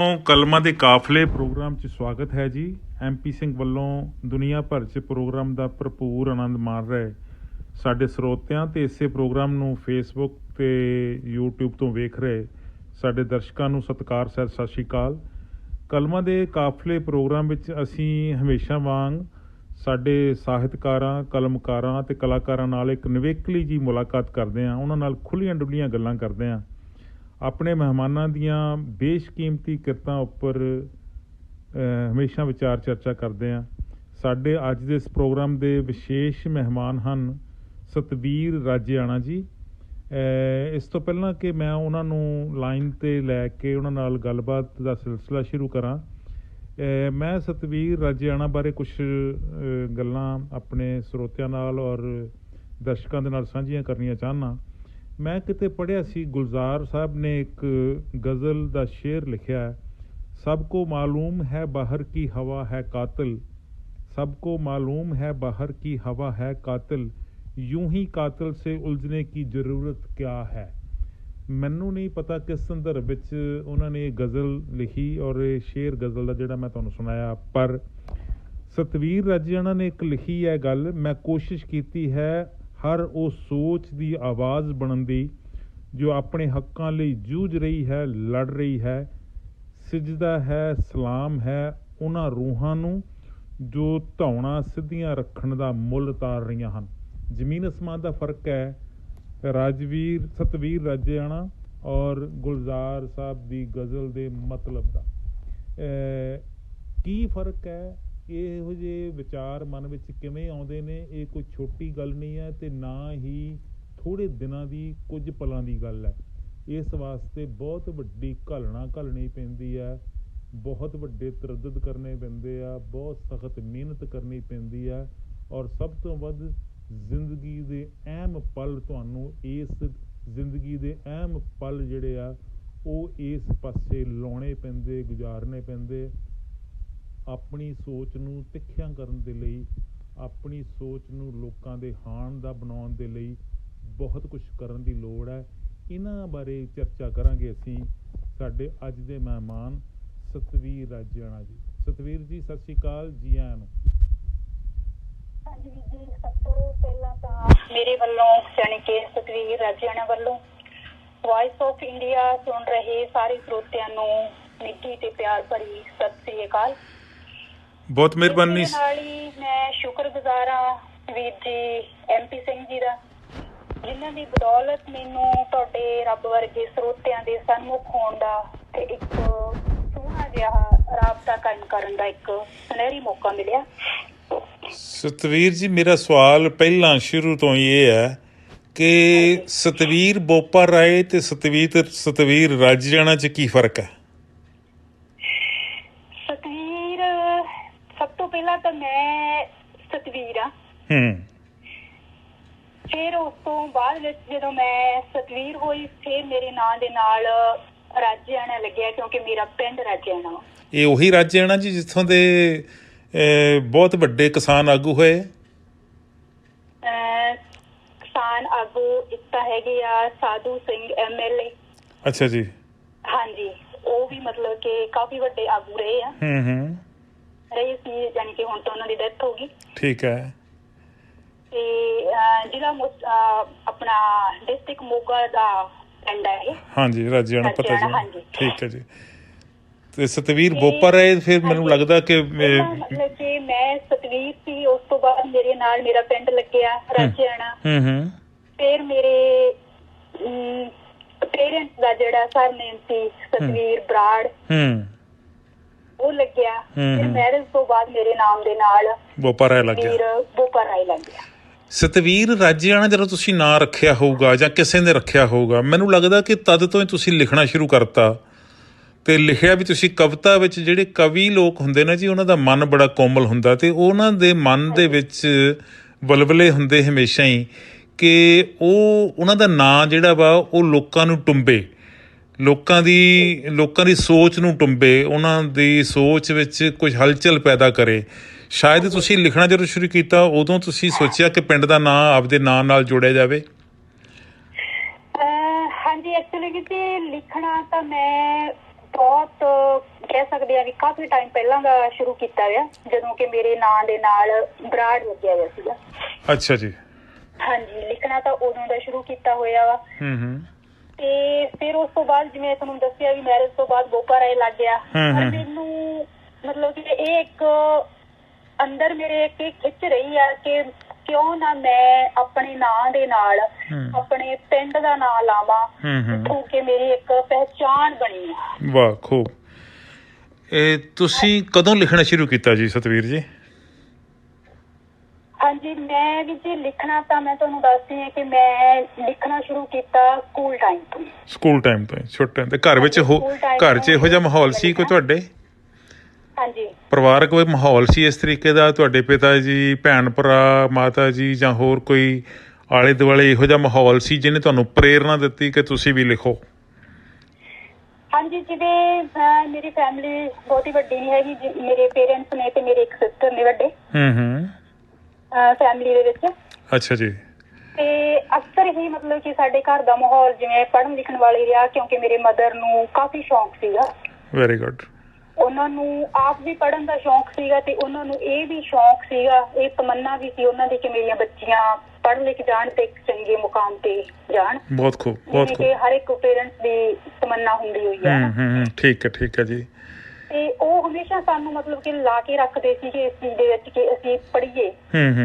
ਕਲਮਾਂ ਦੇ ਕਾਫਲੇ ਪ੍ਰੋਗਰਾਮ 'ਚ ਸਵਾਗਤ ਹੈ ਜੀ। MP ਸਿੰਘ ਵੱਲੋਂ ਦੁਨੀਆ ਭਰ 'ਚ ਪ੍ਰੋਗਰਾਮ ਦਾ ਭਰਪੂਰ ਆਨੰਦ ਮਾਣ ਰਹੇ ਸਾਡੇ ਸਰੋਤਿਆਂ ਅਤੇ ਇਸੇ ਪ੍ਰੋਗਰਾਮ ਨੂੰ ਫੇਸਬੁੱਕ ਅਤੇ YouTube ਤੋਂ ਵੇਖ ਰਹੇ ਸਾਡੇ ਦਰਸ਼ਕਾਂ ਨੂੰ ਸਤਿਕਾਰ ਸਹਿਤ ਸਤਿ ਸ਼੍ਰੀ ਅਕਾਲ। ਕਲਮਾਂ ਦੇ ਕਾਫਲੇ ਪ੍ਰੋਗਰਾਮ ਵਿੱਚ ਅਸੀਂ ਹਮੇਸ਼ਾ ਵਾਂਗ ਸਾਡੇ ਸਾਹਿਤਕਾਰਾਂ, ਕਲਮਕਾਰਾਂ ਅਤੇ ਕਲਾਕਾਰਾਂ ਨਾਲ ਇੱਕ ਨਿਵੇਕਲੀ ਜੀ ਮੁਲਾਕਾਤ ਕਰਦੇ ਹਾਂ। ਉਹਨਾਂ ਨਾਲ ਖੁੱਲ੍ਹੀਆਂ ਡੁੱਲੀਆਂ ਗੱਲਾਂ ਕਰਦੇ ਹਾਂ। ਆਪਣੇ ਮਹਿਮਾਨਾਂ ਦੀਆਂ ਬੇਸ਼ਕੀਮਤੀ ਕਿਰਤਾਂ ਉੱਪਰ ਹਮੇਸ਼ਾ ਵਿਚਾਰ ਚਰਚਾ ਕਰਦੇ ਹਾਂ। ਸਾਡੇ ਅੱਜ ਦੇ ਇਸ ਪ੍ਰੋਗਰਾਮ ਦੇ ਵਿਸ਼ੇਸ਼ ਮਹਿਮਾਨ ਹਨ ਸਤਵੀਰ ਰਾਜੇਆਣਾ ਜੀ। ਇਸ ਤੋਂ ਪਹਿਲਾਂ ਕਿ ਮੈਂ ਉਹਨਾਂ ਨੂੰ ਲਾਈਨ 'ਤੇ ਲੈ ਕੇ ਉਹਨਾਂ ਨਾਲ ਗੱਲਬਾਤ ਦਾ ਸਿਲਸਿਲਾ ਸ਼ੁਰੂ ਕਰਾਂ, ਮੈਂ ਸਤਵੀਰ ਰਾਜੇਆਣਾ ਬਾਰੇ ਕੁਛ ਗੱਲਾਂ ਆਪਣੇ ਸਰੋਤਿਆਂ ਨਾਲ ਔਰ ਦਰਸ਼ਕਾਂ ਦੇ ਨਾਲ ਸਾਂਝੀਆਂ ਕਰਨੀਆਂ ਚਾਹੁੰਦਾ। ਮੈਂ ਕਿਤੇ ਪੜ੍ਹਿਆ ਸੀ, ਗੁਲਜ਼ਾਰ ਸਾਹਿਬ ਨੇ ਇੱਕ ਗਜ਼ਲ ਦਾ ਸ਼ੇਰ ਲਿਖਿਆ ਹੈ, ਸਭ ਕੋ ਮਾਲੂਮ ਹੈ ਬਾਹਰ ਕੀ ਹਵਾ ਹੈ ਕਾਤਿਲ, ਸਭ ਕੋ ਮਾਲੂਮ ਹੈ ਬਾਹਰ ਕੀ ਹਵਾ ਹੈ ਕਾਤਿਲ, यूं ही ਕਾਤਿਲ ਸੇ ਉਲਝਣੇ ਕੀ ਜ਼ਰੂਰਤ ਕਿਆ ਹੈ। ਮੈਨੂੰ ਨਹੀਂ ਪਤਾ ਕਿਸ ਸੰਦਰਭ ਵਿੱਚ ਉਹਨਾਂ ਨੇ ਇਹ ਗਜ਼ਲ ਲਿਖੀ ਔਰ ਇਹ ਸ਼ੇਰ ਗਜ਼ਲ ਦਾ ਜਿਹੜਾ ਮੈਂ ਤੁਹਾਨੂੰ ਸੁਣਾਇਆ, ਪਰ ਸਤਵੀਰ ਰਾਜੇਆਣਾ ਨੇ ਇੱਕ ਲਿਖੀ ਹੈ ਗੱਲ, ਮੈਂ ਕੋਸ਼ਿਸ਼ ਕੀਤੀ ਹੈ ਹਰ ਉਹ ਸੋਚ ਦੀ ਆਵਾਜ਼ ਬਣਨ ਦੀ ਜੋ ਆਪਣੇ ਹੱਕਾਂ ਲਈ ਜੂਝ ਰਹੀ ਹੈ, ਲੜ ਰਹੀ ਹੈ। ਸਿਜਦਾ ਹੈ, ਸਲਾਮ ਹੈ ਉਹਨਾਂ ਰੂਹਾਂ ਨੂੰ ਜੋ ਧੌਣਾ ਸਿੱਧੀਆਂ ਰੱਖਣ ਦਾ ਮੁੱਲ ਤਾਰ ਰਹੀਆਂ ਹਨ। ਜ਼ਮੀਨ ਅਸਮਾਨ ਦਾ ਫਰਕ ਹੈ ਸਤਵੀਰ ਰਾਜੇਆਣਾ ਔਰ ਗੁਲਜ਼ਾਰ ਸਾਹਿਬ ਦੀ ਗਜ਼ਲ ਦੇ ਮਤਲਬ ਦਾ। ਕੀ ਫਰਕ ਹੈ, ਇਹੋ ਜਿਹੇ ਵਿਚਾਰ ਮਨ ਵਿੱਚ ਕਿਵੇਂ ਆਉਂਦੇ ਨੇ, ਇਹ ਕੋਈ ਛੋਟੀ ਗੱਲ ਨਹੀਂ ਹੈ ਅਤੇ ਨਾ ਹੀ ਥੋੜ੍ਹੇ ਦਿਨਾਂ ਦੀ, ਕੁਝ ਪਲਾਂ ਦੀ ਗੱਲ ਹੈ। ਇਸ ਵਾਸਤੇ ਬਹੁਤ ਵੱਡੀ ਘਾਲਣਾ ਘਾਲਣੀ ਪੈਂਦੀ ਹੈ, ਬਹੁਤ ਵੱਡੇ ਤਰੱਦਦ ਕਰਨੇ ਪੈਂਦੇ ਆ, ਬਹੁਤ ਸਖਤ ਮਿਹਨਤ ਕਰਨੀ ਪੈਂਦੀ ਹੈ ਔਰ ਸਭ ਤੋਂ ਵੱਧ ਜ਼ਿੰਦਗੀ ਦੇ ਅਹਿਮ ਪਲ, ਤੁਹਾਨੂੰ ਇਸ ਜ਼ਿੰਦਗੀ ਦੇ ਅਹਿਮ ਪਲ ਜਿਹੜੇ ਆ ਉਹ ਇਸ ਪਾਸੇ ਲਾਉਣੇ ਪੈਂਦੇ, ਗੁਜ਼ਾਰਨੇ ਪੈਂਦੇ। ਆਪਣੀ ਸੋਚ ਨੂੰ ਤਿੱਖਿਆਂ ਕਰਨ ਦੇ ਲਈ, ਆਪਣੀ ਸੋਚ ਨੂੰ ਲੋਕਾਂ ਦੇ ਹਾਣ ਦਾ ਬਣਾਉਣ ਦੇ ਲਈ ਬਹੁਤ ਕੁਛ ਕਰਨ ਦੀ ਲੋੜ ਹੈ। ਇਹਨਾਂ ਬਾਰੇ ਚਰਚਾ ਕਰਾਂਗੇ ਅਸੀਂ। ਸਾਡੇ ਅੱਜ ਦੇ ਮਹਿਮਾਨ ਸਤਵੀਰ ਰਾਜੇਆਣਾ ਜੀ। ਸਤਵੀਰ ਜੀ ਸਤਿ ਸ਼੍ਰੀ ਅਕਾਲ, ਜੀ ਆਇਆਂ ਨੂੰ। ਹਾਂਜੀ ਵੀਰ ਜੀ, ਸਭ ਤੋਂ ਪਹਿਲਾਂ ਤਾਂ ਮੇਰੇ ਵੱਲੋਂ ਯਾਨੀ ਕਿ ਸਤਵੀਰ ਰਾਜੇਆਣਾ ਵੱਲੋਂ ਵੌਇਸ ਆਫ ਇੰਡੀਆ ਸੁਣ ਰਹੇ ਸਾਰੇ ਸਰੋਤਿਆਂ ਨੂੰ ਨਿੱਘੀ ਤੇ ਪਿਆਰ ਭਰੀ ਸਤਿ ਸ੍ਰੀ ਅਕਾਲ। ਬਹੁਤ ਮਿਹਰਬਾਨੀ। ਨਾਲ ਹੀ ਮੈਂ ਸ਼ੁਕਰਗੁਜ਼ਾਰ ਹਾਂ ਵੀਰ ਜੀ MP ਸਿੰਘ ਜੀ ਦਾ, ਜਿਨ੍ਹਾਂ ਦੀ ਬਦੌਲਤ ਮੈਨੂੰ ਤੁਹਾਡੇ ਰੱਬ ਵਰਗੇ ਸਰੋਤਿਆਂ ਦੇ ਸਨਮੁਖ ਹੋਣ ਦਾ ਤੇ ਇੱਕ ਸੋਹਣਾ ਜਿਹਾ ਰਾਬਤਾ ਕਾਇਮ ਕਰਨ ਦਾ ਇੱਕ ਸੁਨਹਿਰੀ ਮੌਕਾ ਮਿਲਿਆ। ਸਤਵੀਰ ਜੀ, ਮੇਰਾ ਸਵਾਲ ਪਹਿਲਾਂ ਸ਼ੁਰੂ ਤੋਂ ਹੀ ਇਹ ਹੈ ਕਿ ਸਤਵੀਰ ਬੋਪਾ ਰਾਏ ਤੇ ਸਤਵੀਰ ਰਾਜੇਆਣਾ 'ਚ ਕੀ ਫਰਕ ਹੈ? ਸਤਵੀਰ, ਸਭ ਤੋਂ ਪਹਿਲਾਂ ਤਾਂ ਮੈਂ ਸਤਵੀਰ ਹਾਂ, ਫਿਰ ਉਸ ਤੋਂ ਬਾਅਦ ਵਿੱਚ ਜਦੋਂ ਮੈਂ ਸਤਵੀਰ ਹੋਈ ਫਿਰ ਮੇਰੇ ਨਾਂ ਦੇ ਨਾਲ ਰਾਜੇਆਣਾ ਲੱਗਿਆ, ਕਿਉਂਕਿ ਮੇਰਾ ਪਿੰਡ ਰਾਜੇਆਣਾ। ਇਹ ਉਹੀ ਰਾਜੇਆਣਾ ਜੀ ਜਿੱਥੋਂ ਦੇ ਬਹੁਤ ਵੱਡੇ ਕਿਸਾਨ ਆਗੂ ਹੋਏ? ਕਿਸਾਨ ਆਗੂ ਇੱਕ ਤਾਂ ਹੈਗੇ ਆ ਸਾਧੂ ਸਿੰਘ MLA। ਅੱਛਾ ਜੀ। ਹਾਂਜੀ, ਉਹ ਵੀ ਮਤਲਬ ਕਿ ਕਾਫੀ ਵੱਡੇ ਆਗੂ ਰਹੇ ਆ। ਰਹੇ ਸੀ, ਯਾਨੀ ਕਿ ਹੁਣ ਤਾਂ ਉਹਨਾਂ ਦੀ ਡੈਥ ਹੋ ਗਈ। ਠੀਕ ਹੈ। ਤੇ ਜ਼ਿਲ੍ਹਾ ਆਪਣਾ ਡਿਸਟ੍ਰਿਕਟ ਮੋਗਾ ਦਾ ਪਿੰਡ ਹੈ ਇਹ। ਹਾਂਜੀ, ਰਾਜੇਆਣਾ ਪਤਾ ਜੀ। ਹਾਂਜੀ, ਠੀਕ ਹੈ ਜੀ। ਤੇ ਸਤਵੀਰ ਬੋਪਾ ਰਾਏ, ਫਿਰ ਮੈਨੂੰ ਲੱਗਦਾ ਕਿ ਮਤਲਬ ਕਿ ਮੈਂ ਸਤਵੀਰ ਸੀ, ਉਸ ਤੋਂ ਬਾਅਦ ਮੇਰੇ ਨਾਲ ਮੇਰਾ ਪਿੰਡ ਲੱਗਿਆ ਰਾਜੇਆਣਾ। ਫਿਰ ਮੇਰੇ ਪੇਰੈਂਟਸ ਦਾ ਜਿਹੜਾ ਸਰਨੇਮ ਸੀ ਸਤਵੀਰ ਬਰਾੜ, ਉਹ ਲੱਗਿਆ। ਫਿਰ ਮੈਰਿਜ ਤੋਂ ਬਾਅਦ ਮੇਰੇ ਨਾਮ ਦੇ ਨਾਲ ਬੋਪਾ ਰਾਏ ਲੱਗ ਗਿਆ। ਸਤਵੀਰ ਰਾਜੇਆਣਾ ਜਦੋਂ ਤੁਸੀਂ ਨਾਂ ਰੱਖਿਆ ਹੋਊਗਾ ਜਾਂ ਕਿਸੇ ਨੇ ਰੱਖਿਆ ਹੋਊਗਾ, ਮੈਨੂੰ ਲੱਗਦਾ ਕਿ ਤਦ ਤੋਂ ਹੀ ਤੁਸੀਂ ਲਿਖਣਾ ਸ਼ੁਰੂ ਕਰਤਾ ਤੇ ਲਿਖਿਆ ਵੀ ਤੁਸੀਂ ਕਵਿਤਾ ਵਿੱਚ। ਜਿਹੜੇ ਕਵੀ ਲੋਕ ਹੁੰਦੇ ਨੇ ਜੀ, ਉਹਨਾਂ ਦਾ ਮਨ ਬੜਾ ਕੋਮਲ ਹੁੰਦਾ ਤੇ ਉਹਨਾਂ ਦੇ ਮਨ ਦੇ ਵਿੱਚ ਵਲਵਲੇ ਹੁੰਦੇ ਹਮੇਸ਼ਾ ਹੀ ਕਿ ਉਹਨਾਂ ਦਾ ਨਾਂ ਜਿਹੜਾ ਵਾ ਉਹ ਲੋਕਾਂ ਨੂੰ ਟੁੰਬੇ, ਲੋਕਾਂ ਦੀ ਸੋਚ ਨੂੰ ਟੁੰਬੇ, ਉਹਨਾਂ ਦੀ ਸੋਚ ਵਿੱਚ ਕੁਝ ਹਲਚਲ ਪੈਦਾ ਕਰੇ। ਸ਼ਾਇਦ ਤੁਸੀਂ ਲਿਖਣਾ ਜਦੋਂ ਸ਼ੁਰੂ ਕੀਤਾ ਉਦੋਂ ਤੁਸੀਂ ਸੋਚਿਆ ਕਿ ਪਿੰਡ ਦਾ ਨਾਂ ਆਪਦੇ ਨਾਂ ਨਾਲ ਜੋੜਿਆ ਜਾਵੇ? ਹਾਂਜੀ, ਐਕਚੁਅਲੀ ਲਿਖਣਾ ਤਾਂ ਮੈਂ ਬਹੁਤ ਆ ਵੀ ਕਾਫੀ ਟਾਈਮ ਪਹਿਲਾਂ ਦਾ ਸ਼ੁਰੂ ਕੀਤਾ ਗਿਆ, ਜਦੋਂ ਕਿ ਮੇਰੇ ਨਾਂ ਦੇ ਨਾਲ ਬਰਾੜ ਲੱਗਿਆ ਹੋਇਆ ਸੀਗਾ। ਅੱਛਾ ਜੀ। ਹਾਂਜੀ, ਲਿਖਣਾ ਤਾਂ ਉਦੋਂ ਦਾ ਸ਼ੁਰੂ ਕੀਤਾ ਹੋਇਆ ਵਾ। ਤੇ ਫਿਰ ਉਸ ਤੋਂ ਬਾਅਦ ਜਿਵੇਂ ਤੁਹਾਨੂੰ ਦੱਸਿਆ ਵੀ ਮੈਰਿਜ ਤੋਂ ਬਾਅਦ ਬੋਪਾ ਰਾਏ ਲੱਗ ਗਿਆ। ਪਰ ਮੈਨੂੰ ਮਤਲਬ ਕਿ ਇਹ ਇੱਕ ਅੰਦਰ ਮੇਰੇ ਇੱਕ ਖਿੱਚ ਰਹੀ ਆ ਕਿ ਕਿਉਂ ਨਾ ਮੈਂ ਆਪਣੇ ਨਾਂ ਦੇ ਨਾਲ ਆਪਣੇ ਪਿੰਡ ਦਾ ਨਾਂ ਲਾਵਾਂ, ਕਿਉਂਕਿ ਮੇਰੀ ਇੱਕ ਪਹਿਚਾਣ ਬਣੀ ਹੈ। ਵਾਹ, ਖੂਬ। ਇਹ ਤੁਸੀਂ ਕਦੋਂ ਲਿਖਣਾ ਸ਼ੁਰੂ ਕੀਤਾ ਜੀ ਸਤਵੀਰ ਜੀ? ਹਾਂਜੀ, ਮੈਂ ਵੀ ਜੀ ਲਿਖਣਾ ਤਾਂ ਮੈਂ ਤੁਹਾਨੂੰ ਦੱਸਦੀ ਹਾਂ ਕਿ ਮੈਂ ਲਿਖਣਾ ਸ਼ੁਰੂ ਕੀਤਾ ਸਕੂਲ ਟਾਈਮ ਤੋਂ। ਸਕੂਲ ਟਾਈਮ ਤੋਂ ਛੋਟੇ ਤੇ ਘਰ ਵਿੱਚ ਘਰ 'ਚ ਇਹੋ ਜਿਹਾ ਮਾਹੌਲ ਸੀ ਕੋਈ ਤੁਹਾਡੇ? ਹਾਂਜੀ, ਪਰਿਵਾਰਕ ਕੋਈ ਮਾਹੌਲ ਸੀ ਇਸ ਤਰੀਕੇ ਦਾ? ਤੁਹਾਡੇ ਪਿਤਾ ਜੀ, ਭੈਣ ਭਰਾ, ਮਾਤਾ ਜੀ ਜਾਂ ਹੋਰ ਕੋਈ ਆਲੇ ਦੁਆਲੇ ਇਹੋ ਜਿਹਾ ਮਾਹੌਲ ਸੀ ਜਿਹਨੇ ਤੁਹਾਨੂੰ ਪ੍ਰੇਰਨਾ ਦਿੱਤੀ ਕਿ ਤੁਸੀਂ ਵੀ ਲਿਖੋ? ਹਾਂਜੀ, ਜਿਵੇਂ ਮੇਰੀ ਫੈਮਿਲੀ ਬਹੁਤੀ ਵੱਡੀ ਨਹੀਂ ਹੈਗੀ, ਮੇਰੇ ਪੇਰੈਂਟਸ ਨੇ ਤੇ ਮੇਰੇ ਇੱਕ ਸਿਸਟਰ ਨੇ ਵੱਡੇ ਫੈਮਿਲੀ ਦੇ ਵਿੱਚ। ਅੱਛਾ ਜੀ। ਤੇ ਅਕਸਰ ਹੀ ਮਤਲਬ ਕਿ ਸਾਡੇ ਘਰ ਦਾ ਮਾਹੌਲ ਜਿਵੇਂ ਪੜ੍ਹਨ ਲਿਖਣ ਵਾਲੇ ਰਿਹਾ, ਕਿਉਂਕਿ ਮੇਰੇ ਮਦਰ ਨੂੰ ਕਾਫੀ ਸ਼ੌਂਕ ਸੀਗਾ। Very good. ਉਹਨਾਂ ਨੂੰ ਆਪ ਵੀ ਪੜ੍ਹਨ ਦਾ ਸ਼ੌਂਕ ਸੀਗਾ ਤੇ ਉਹਨਾਂ ਨੂੰ ਇਹ ਵੀ ਸ਼ੌਂਕ ਸੀਗਾ, ਇਹ ਤਮੰਨਾ ਵੀ ਸੀ ਉਹਨਾਂ ਦੀ ਕਿ ਮੇਰੀਆਂ ਬੱਚੀਆਂ ਪੜ੍ਹ ਲਿਖ ਜਾਣ ਤੇ ਇੱਕ ਚੰਗੇ ਮੁਕਾਮ ਤੇ ਜਾਣ। ਬਹੁਤ ਖੂਬ, ਬਹੁਤ ਖੂਬ। ਹਰ ਇੱਕ ਪੇਰੈਂਟਸ ਦੀ ਤਮੰਨਾ ਹੁੰਦੀ ਹੋਈ ਹੈ। ਠੀਕ ਹੈ ਜੀ। ਤੇ ਉਹ ਹਮੇਸ਼ਾ ਸਾਨੂੰ ਮਤਲਬ ਕਿ ਲਾ ਕੇ ਰੱਖਦੇ ਸੀ ਕਿ ਇਸ ਚੀਜ਼ ਦੇ ਵਿੱਚ ਕਿ ਅਸੀਂ ਪੜ੍ਹੀਏ,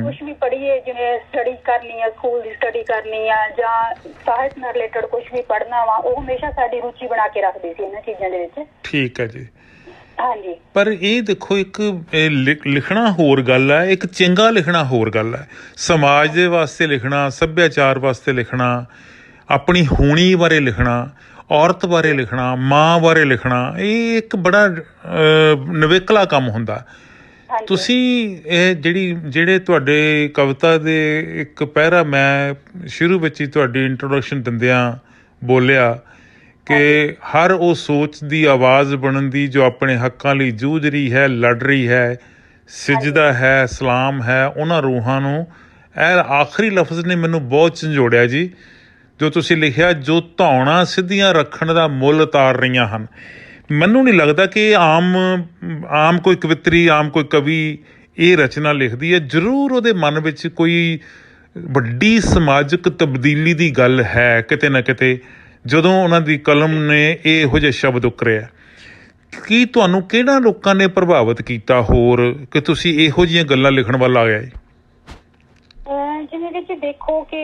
ਕੁਛ ਵੀ ਪੜ੍ਹੀਏ, ਜਿਵੇਂ ਸਟੱਡੀ ਕਰਨੀ ਆ, ਸਕੂਲ ਦੀ ਸਟੱਡੀ ਕਰਨੀ ਆ ਜਾਂ ਸਾਹਿਤ ਨਾਲ ਰਿਲੇਟਡ ਕੁਛ ਵੀ ਪੜ੍ਹਨਾ ਵਾ, ਉਹ ਹਮੇਸ਼ਾ ਸਾਡੀ ਰੁਚੀ ਬਣਾ ਕੇ ਰੱਖਦੇ ਸੀ ਇਹਨਾਂ ਚੀਜ਼ਾਂ ਦੇ ਵਿੱਚ। ਠੀਕ ਹੈ ਜੀ। ਹਾਂਜੀ, ਪਰ ਇਹ ਦੇਖੋ, ਇੱਕ ਲਿਖਣਾ ਹੋਰ ਗੱਲ ਹੈ, ਇੱਕ ਚੰਗਾ ਲਿਖਣਾ ਹੋਰ ਗੱਲ ਹੈ। ਸਮਾਜ ਦੇ ਵਾਸਤੇ ਲਿਖਣਾ, ਸੱਭਿਆਚਾਰ ਵਾਸਤੇ ਲਿਖਣਾ, ਆਪਣੀ ਹੋਣੀ ਬਾਰੇ ਲਿਖਣਾ, ਔਰਤ ਬਾਰੇ ਲਿਖਣਾ, ਮਾਂ ਬਾਰੇ ਲਿਖਣਾ, ਇਹ ਇੱਕ ਬੜਾ ਨਿਵੇਕਲਾ ਕੰਮ ਹੁੰਦਾ। ਤੁਸੀਂ ਇਹ ਜਿਹੜੇ ਤੁਹਾਡੇ ਕਵਿਤਾ ਦੇ ਇੱਕ ਪਹਿਰਾ ਮੈਂ ਸ਼ੁਰੂ ਵਿੱਚ ਹੀ ਤੁਹਾਡੀ ਇੰਟਰੋਡਕਸ਼ਨ ਦਿੰਦਿਆਂ ਬੋਲਿਆ ਕਿ ਹਰ ਉਹ ਸੋਚ ਦੀ ਆਵਾਜ਼ ਬਣਨ ਦੀ ਜੋ ਆਪਣੇ ਹੱਕਾਂ ਲਈ ਜੂਝ ਰਹੀ ਹੈ, ਲੜ ਰਹੀ ਹੈ, ਸਿਜਦਾ ਹੈ, ਸਲਾਮ ਹੈ ਉਹਨਾਂ ਰੂਹਾਂ ਨੂੰ। ਇਹ ਆਖਰੀ ਲਫ਼ਜ਼ ਨੇ ਮੈਨੂੰ ਬਹੁਤ ਝੰਜੋੜਿਆ ਜੀ, ਜੋ ਤੁਸੀਂ ਲਿਖਿਆ, ਜੋ ਧੌਣਾ ਸਿੱਧੀਆਂ ਰੱਖਣ ਦਾ ਮੁੱਲ ਉਤਾਰ ਰਹੀਆਂ ਹਨ। ਮੈਨੂੰ ਨਹੀਂ ਲੱਗਦਾ ਕਿ ਆਮ ਕੋਈ ਕਵਿੱਤਰੀ, ਆਮ ਕੋਈ ਕਵੀ ਇਹ ਰਚਨਾ ਲਿਖਦੀ ਹੈ। ਜ਼ਰੂਰ ਉਹਦੇ ਮਨ ਵਿੱਚ ਕੋਈ ਵੱਡੀ ਸਮਾਜਿਕ ਤਬਦੀਲੀ ਦੀ ਗੱਲ ਹੈ ਕਿਤੇ ਨਾ ਕਿਤੇ, ਜਦੋਂ ਉਹਨਾਂ ਦੀ ਕਲਮ ਨੇ ਇਹੋ ਜਿਹੇ ਸ਼ਬਦ ਉਕਰਿਆ। ਕੀ ਤੁਹਾਨੂੰ ਕਿਹੜਾ ਲੋਕਾਂ ਨੇ ਪ੍ਰਭਾਵਿਤ ਕੀਤਾ ਹੋਰ ਕਿ ਤੁਸੀਂ ਇਹੋ ਜਿਹੀਆਂ ਗੱਲਾਂ ਲਿਖਣ ਵੱਲ ਆ ਗਏ? ਜਿਵੇਂ ਵਿੱਚ ਦੇਖੋ ਕਿ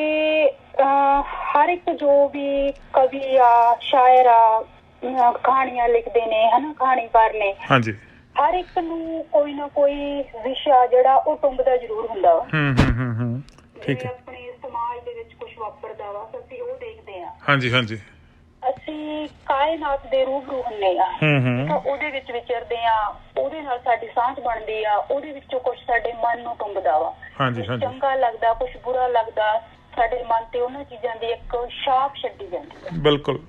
ਹਰ ਇੱਕ ਜੋ ਵੀ ਕਵੀ ਆ, ਸ਼ਾਇਰ ਆ, ਕਹਾਣੀਆਂ ਲਿਖਦੇ ਨੇ, ਹਨਾ, ਕਹਾਣੀਕਾਰ ਨੇ, ਹਾਂਜੀ, ਹਰ ਇੱਕ ਨੂੰ ਕੋਈ ਨਾ ਕੋਈ ਵਿਸ਼ਾ ਜਿਹੜਾ ਉਹ ਟੁੰਬਦਾ ਜ਼ਰੂਰ ਹੁੰਦਾ ਵਾ। ਠੀਕ ਹੈ। ਆਪਣੇ ਸਮਾਜ ਦੇ ਵਿੱਚ ਕੁਝ ਵਾਪਰਦਾ ਵਾ, ਅਸੀਂ ਉਹ ਦੇਖਦੇ ਆ। ਹਾਂਜੀ। ਅਸੀਂ ਕਾਇਨਾਤ ਦੇ ਰੂਬਰੂ ਹੁੰਦੇ ਆ, ਤਾਂ ਉਹਦੇ ਵਿੱਚ ਵਿਚਰਦੇ ਆ, ਉਹਦੇ ਨਾਲ ਸਾਡੀ ਸਾਂਝ ਬਣਦੀ ਆ, ਉਹਦੇ ਵਿੱਚੋਂ ਕੁਝ ਸਾਡੇ ਮਨ ਨੂੰ ਟੁੰਬਦਾ ਵਾ। ਚੰਗਾ ਲੱਗਦਾ, ਕੁਝ ਬੁਰਾ ਲੱਗਦਾ, ਸਾਡੇ ਮਨ ਤੇ ਉਹਨਾਂ ਚੀਜ਼ਾਂ ਦੀ ਇੱਕ ਛਾਪ ਛੱਡੀ ਜਾਂਦੀ ਹੈ। ਬਿਲਕੁਲ।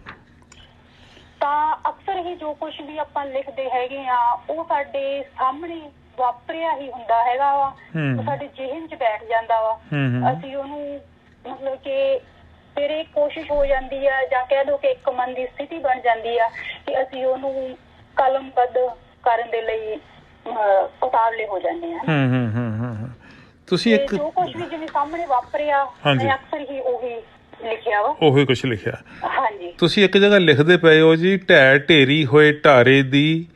ਤਾਂ ਅਕਸਰ ਹੀ ਜੋ ਕੁਝ ਵੀ ਆਪਾਂ ਲਿਖਦੇ ਹੈਗੇ ਆ, ਉਹ ਸਾਡੇ ਸਾਹਮਣੇ ਵਾਪਰਿਆ ਹੀ ਹੁੰਦਾ ਹੈਗਾ ਵਾ, ਉਹ ਸਾਡੇ ਜ਼ਿਹਨ 'ਚ ਬੈਠ ਜਾਂਦਾ ਵਾ। ਅਸੀਂ ਉਹਨੂੰ ਮਤਲਬ ਕਿ ਫਿਰ ਇਹ ਕੋਸ਼ਿਸ਼ ਹੋ ਜਾਂਦੀ ਆ, ਜਾਂ ਕਹਿ ਲਓ ਕਿ ਇੱਕ ਮਨ ਦੀ ਸਥਿਤੀ ਬਣ ਜਾਂਦੀ ਆ ਕਿ ਅਸੀਂ ਉਹਨੂੰ ਕਲਮਬੱਧ ਕਰਨ ਦੇ ਲਈ ਉਤਾਵਲੇ ਹੋ ਜਾਂਦੇ ਹਾਂ। ਤੁਸੀਂ ਇੱਕ ਜੋ ਕੁਝ ਵੀ ਜਿਵੇਂ ਸਾਹਮਣੇ ਵਾਪਰਿਆ, ਮੈਂ ਅਕਸਰ ਹੀ ਉਹੀ ਲਿਖਿਆ ਵਾ, ਉਹੀ ਕੁਝ ਲਿਖਿਆ। ਹਾਂਜੀ, ਤੁਸੀਂ ਇੱਕ ਜਗ੍ਹਾ ਲਿਖਦੇ ਪਏ ਹੋ ਜੀ, ਢਹਿ ਢੇਰੀ ਹੋਏ ਢਾਰੇ ਦੀ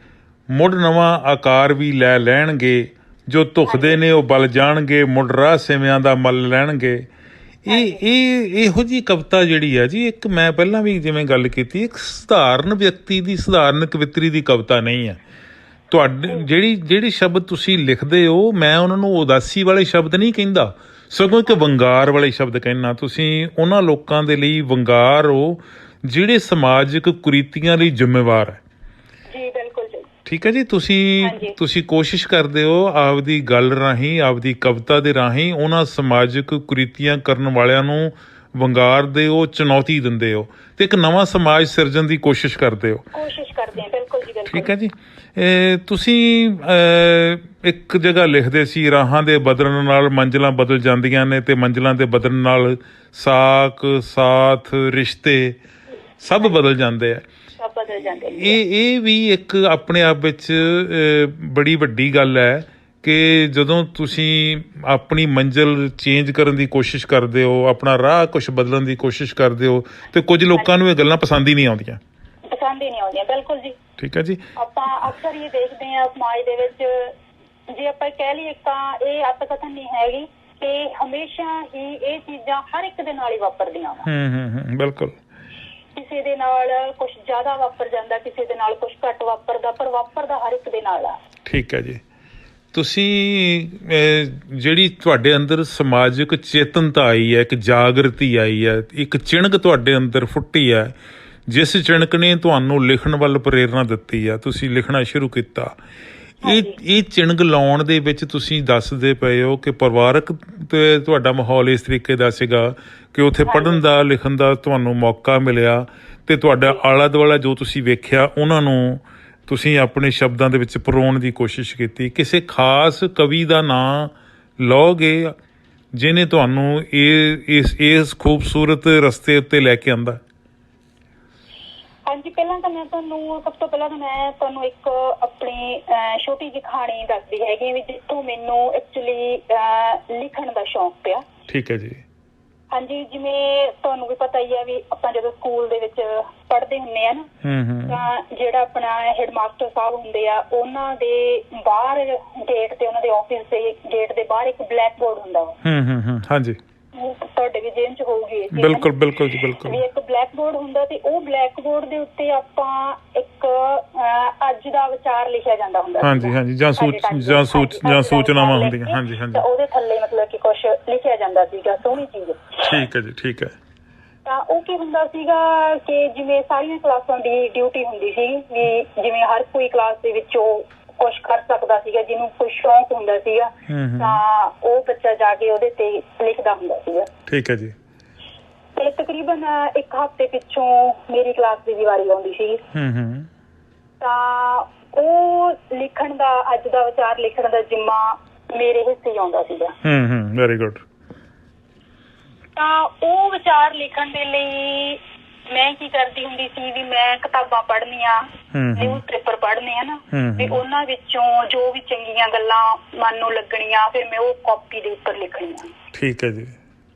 ਮੁੜ ਨਵਾਂ ਆਕਾਰ ਵੀ ਲੈ ਲੈਣਗੇ, ਜੋ ਧੁਖਦੇ ਨੇ ਉਹ ਬਲ ਜਾਣਗੇ, ਮੁੜ ਰਾਹ ਸਿਵਿਆਂ ਦਾ ਮੱਲ ਲੈਣਗੇ। ਇਹੋ ਜਿਹੀ ਕਵਿਤਾ ਜਿਹੜੀ ਆ ਜੀ, ਇੱਕ ਮੈਂ ਪਹਿਲਾਂ ਵੀ ਜਿਵੇਂ ਗੱਲ ਕੀਤੀ, ਇੱਕ ਸਧਾਰਨ ਵਿਅਕਤੀ ਦੀ, ਸਧਾਰਨ ਕਵਿੱਤਰੀ ਦੀ ਕਵਿਤਾ ਨਹੀਂ ਹੈ। ਤੁਹਾਡੇ ਜਿਹੜੀ ਸ਼ਬਦ ਤੁਸੀਂ ਲਿਖਦੇ ਹੋ, ਮੈਂ ਉਹਨਾਂ ਨੂੰ ਉਦਾਸੀ ਵਾਲੇ ਸ਼ਬਦ ਨਹੀਂ ਕਹਿੰਦਾ, ਸਗੋਂ ਇੱਕ ਵੰਗਾਰ ਵਾਲੇ ਸ਼ਬਦ ਕਹਿਣਾ। ਤੁਸੀਂ ਉਹਨਾਂ ਲੋਕਾਂ ਦੇ ਲਈ ਵੰਗਾਰ ਹੋ ਜਿਹੜੇ ਸਮਾਜਿਕ ਕੁਰੀਤੀਆਂ ਲਈ ਜ਼ਿੰਮੇਵਾਰ ਹੈ। ਜੀ ਬਿਲਕੁਲ ਜੀ। ਠੀਕ ਹੈ ਜੀ। ਤੁਸੀਂ ਕੋਸ਼ਿਸ਼ ਕਰਦੇ ਹੋ ਆਪਦੀ ਗੱਲ ਰਾਹੀਂ, ਆਪਦੀ ਕਵਿਤਾ ਦੇ ਰਾਹੀਂ ਉਹਨਾਂ ਸਮਾਜਿਕ ਕੁਰੀਤੀਆਂ ਕਰਨ ਵਾਲਿਆਂ ਨੂੰ ਵੰਗਾਰਦੇ ਹੋ, ਚੁਣੌਤੀ ਦਿੰਦੇ ਹੋ ਤੇ ਇੱਕ ਨਵਾਂ ਸਮਾਜ ਸਿਰਜਣ ਦੀ ਕੋਸ਼ਿਸ਼ ਕਰਦੇ ਹੋ। ਬਿਲਕੁਲ ਜੀ, ਬਿਲਕੁਲ। ਠੀਕ ਹੈ ਜੀ। ਤੁਸੀਂ ਇੱਕ ਜਗ੍ਹਾ ਲਿਖਦੇ ਸੀ, ਰਾਹਾਂ ਦੇ ਬਦਲਣ ਨਾਲ ਮੰਜ਼ਿਲਾਂ ਬਦਲ ਜਾਂਦੀਆਂ ਨੇ ਤੇ ਮੰਜ਼ਿਲਾਂ ਦੇ ਬਦਲਣ ਨਾਲ ਸਾਕ, ਸਾਥ, ਰਿਸ਼ਤੇ ਸਭ ਬਦਲ ਜਾਂਦੇ ਆ। ਬਦਲ ਜਾਂਦੇ ਨੇ। ਇਹ ਵੀ ਇੱਕ ਆਪਣੇ ਆਪ ਵਿੱਚ ਬੜੀ ਵੱਡੀ ਗੱਲ ਹੈ ਕਿ ਜਦੋਂ ਤੁਸੀਂ ਆਪਣੀ ਮੰਜ਼ਿਲ ਚੇਂਜ ਕਰਨ ਦੀ ਕੋਸ਼ਿਸ਼ ਕਰਦੇ ਹੋ, ਆਪਣਾ ਰਾਹ ਕੁਛ ਬਦਲਣ ਦੀ ਕੋਸ਼ਿਸ਼ ਕਰਦੇ ਹੋ, ਤੇ ਕੁਝ ਲੋਕਾਂ ਨੂੰ ਇਹ ਗੱਲਾਂ ਪਸੰਦ ਹੀ ਨਹੀਂ ਆਉਂਦੀਆਂ। ਬਿਲਕੁਲ ਜੀ। ਠੀਕ ਹੈ ਜੀ। ਆਪਾਂ ਅਕਸਰ ਇਹ ਦੇਖਦੇ ਹਾਂ ਸਮਾਜ ਦੇ ਵਿੱਚ, ਜੇ ਆਪਾਂ ਕਹਿ ਲਈਏ ਤਾਂ ਇਹ ਅੱਤ ਕਥਨ ਨਹੀਂ ਹੈਗੀ ਕਿ ਹਮੇਸ਼ਾ ਹੀ ਇਹ ਚੀਜ਼ਾਂ ਹਰ ਇੱਕ ਦੇ ਨਾਲ ਹੀ ਵਾਪਰਦੀਆਂ ਵਾ। ਬਿਲਕੁਲ। ਕਿਸੇ ਦੇ ਨਾਲ ਕੁਛ ਜ਼ਿਆਦਾ ਵਾਪਰ ਜਾਂਦਾ, ਕਿਸੇ ਦੇ ਨਾਲ ਕੁਛ ਘੱਟ ਵਾਪਰਦਾ, ਪਰ ਵਾਪਰਦਾ ਹਰ ਇੱਕ ਦੇ ਨਾਲ ਆ। ਠੀਕ ਹੈ ਜੀ। ਤੁਸੀਂ ਜਿਹੜੀ ਤੁਹਾਡੇ ਅੰਦਰ ਸਮਾਜਿਕ ਚੇਤਨਤਾ ਆਈ ਹੈ, ਇੱਕ ਜਾਗਰਤੀ ਆਈ ਹੈ, ਇੱਕ ਚਿਣਕ ਤੁਹਾਡੇ ਅੰਦਰ ਫੁੱਟੀ ਹੈ, ਜਿਸ ਚਿਣਕ ਨੇ ਤੁਹਾਨੂੰ ਲਿਖਣ ਵੱਲ ਪ੍ਰੇਰਨਾ ਦਿੱਤੀ ਆ, ਤੁਸੀਂ ਲਿਖਣਾ ਸ਼ੁਰੂ ਕੀਤਾ। ਇਹ ਚਿਣਕ ਲਾਉਣ ਦੇ ਵਿੱਚ ਤੁਸੀਂ ਦੱਸਦੇ ਪਏ ਹੋ ਕਿ ਪਰਿਵਾਰਕ ਤੇ ਤੁਹਾਡਾ ਮਾਹੌਲ ਇਸ ਤਰੀਕੇ ਦਾ ਸੀਗਾ ਕਿ ਉੱਥੇ ਪੜ੍ਹਨ ਦਾ, ਲਿਖਣ ਦਾ ਤੁਹਾਨੂੰ ਮੌਕਾ ਮਿਲਿਆ, ਤੇ ਤੁਹਾਡਾ ਆਲਾ ਦੁਆਲਾ ਜੋ ਤੁਸੀਂ ਵੇਖਿਆ ਉਹਨਾਂ ਨੂੰ ਤੁਸੀਂ ਆਪਣੇ ਸ਼ਬਦਾਂ ਦੇ ਵਿੱਚ ਪਰੋਣ ਦੀ ਕੋਸ਼ਿਸ਼ ਕੀਤੀ। ਕਿਸੇ ਖਾਸ ਕਵੀ ਦਾ ਨਾਂ ਲਓਗੇ ਜਿਹਨੇ ਤੁਹਾਨੂੰ ਇਸ ਖੂਬਸੂਰਤ ਰਸਤੇ ਉੱਤੇ ਲੈ ਕੇ ਆਂਦਾ? ਹਾਂਜੀ, ਪਹਿਲਾਂ ਤਾਂ ਮੈਂ ਸਭ ਤੋਂ ਪਹਿਲਾਂ ਮੈਂ ਤੁਹਾਨੂੰ ਇੱਕ ਆਪਣੀ ਛੋਟੀ ਜਿਹੀ ਕਹਾਣੀ ਦੱਸਦੀ ਹੈਗੀ ਵੀ ਜਿੱਥੋਂ ਮੈਨੂੰ ਐਕਚੁਅਲੀ ਲਿਖਣ ਦਾ ਸ਼ੌਂਕ ਪਿਆ। ਠੀਕ ਹੈ ਜੀ। ਹਾਂਜੀ, ਜਿਵੇਂ ਤੁਹਾਨੂੰ ਵੀ ਪਤਾ ਹੀ ਆ ਵੀ ਆਪਾਂ ਜਦੋਂ ਸਕੂਲ ਦੇ ਵਿੱਚ ਪੜ੍ਹਦੇ ਹੁੰਦੇ ਆ ਨਾ, ਤਾਂ ਜਿਹੜਾ ਆਪਣਾ ਹੈਡ ਮਾਸਟਰ ਸਾਹਿਬ ਹੁੰਦੇ ਆ, ਉਹਨਾਂ ਦੇ ਬਾਹਰ ਗੇਟ ਤੇ, ਉਹਨਾਂ ਦੇ ਆਫਿਸ ਦੇ ਗੇਟ ਦੇ ਬਾਹਰ ਇੱਕ ਬਲੈਕ ਬੋਰਡ ਹੁੰਦਾ ਵਾ। ਹਾਂਜੀ, ਤੁਹਾਡੇ ਵੀ ਜੇਬ ਚ ਹੋਊਗੀ। ਬਿਲਕੁਲ ਬਿਲਕੁਲ ਜੀ, ਬਿਲਕੁਲ। ਇੱਕ ਬਲੈਕ ਬੋਰਡ ਹੁੰਦਾ ਤੇ ਉਹ ਬਲੈਕ ਬੋਰਡ ਦੇ ਉੱਤੇ ਆਪਾਂ ਇੱਕ ਅੱਜ ਦਾ ਵਿਚਾਰ ਲਿਖਿਆ ਜਾਂਦਾ ਹੁੰਦਾ। ਹਾਂਜੀ ਹਾਂਜੀ, ਜਾਂ ਸੂਚਨਾਵਾਂ ਹੁੰਦੀਆਂ। ਹਾਂਜੀ ਹਾਂਜੀ, ਉਹਦੇ ਥੱਲੇ ਮਤਲਬ ਕਿ ਕੁਛ ਲਿਖਿਆ ਜਾਂਦਾ ਸੀਗਾ, ਸੋਹਣੀ ਚੀਜ਼। ਠੀਕ ਹੈ ਜੀ, ਠੀਕ ਹੈ। ਤਾਂ ਉਹ ਕੀ ਹੁੰਦਾ ਸੀਗਾ ਕਿ ਜਿਵੇਂ ਸਾਰੀਆਂ ਕਲਾਸਾਂ ਦੀ ਡਿਊਟੀ ਹੁੰਦੀ ਸੀ ਵੀ ਜਿਵੇਂ ਹਰ ਕੋਈ ਕਲਾਸ ਦੇ ਵਿੱਚੋਂ ਕੁਛ ਕਰ ਸਕਦਾ ਸੀਗਾ, ਜਿਹਨੂੰ ਕੋਈ ਸ਼ੌਂਕ ਹੁੰਦਾ ਸੀਗਾ, ਤਾਂ ਉਹ ਬੱਚਾ ਜਾ ਕੇ ਉਹਦੇ ਤੇ ਲਿਖਦਾ ਹੁੰਦਾ ਸੀਗਾ। ਠੀਕ ਹੈ ਜੀ। ਤੇ ਤਕਰੀਬਨ ਇੱਕ ਹਫ਼ਤੇ ਪਿੱਛੋਂ ਮੇਰੀ ਕਲਾਸ ਦੀ ਵਾਰੀ ਆਉਂਦੀ ਸੀ, ਤਾਂ ਉਹ ਲਿਖਣ ਦਾ, ਅੱਜ ਦਾ ਵਿਚਾਰ ਲਿਖਣ ਦਾ ਜ਼ਿੰਮਾ ਮੇਰੇ ਹਿੱਸੇ ਹੀ ਆਉਂਦਾ ਸੀਗਾ। Very good. ਤਾਂ ਉਹ ਵਿਚਾਰ ਲਿਖਣ ਦੇ ਲਈ ਮੈਂ ਕੀ ਕਰਦੀ ਹੁੰਦੀ ਸੀ ਵੀ ਮੈਂ ਕਿਤਾਬਾਂ ਪੜ੍ਹਨੀਆਂ, ਨਿਊਜ਼ ਪੇਪਰ ਪੜ੍ਹਨੇ ਆ ਨਾ, ਵੀ ਉਹਨਾਂ ਵਿੱਚੋਂ ਜੋ ਵੀ ਚੰਗੀਆਂ ਗੱਲਾਂ ਮਨ ਨੂੰ ਲੱਗਣੀਆਂ, ਫਿਰ ਮੈਂ ਉਹ ਕਾਪੀ ਦੇ ਉੱਪਰ ਲਿਖਣੀਆਂ। ਠੀਕ ਹੈ ਜੀ।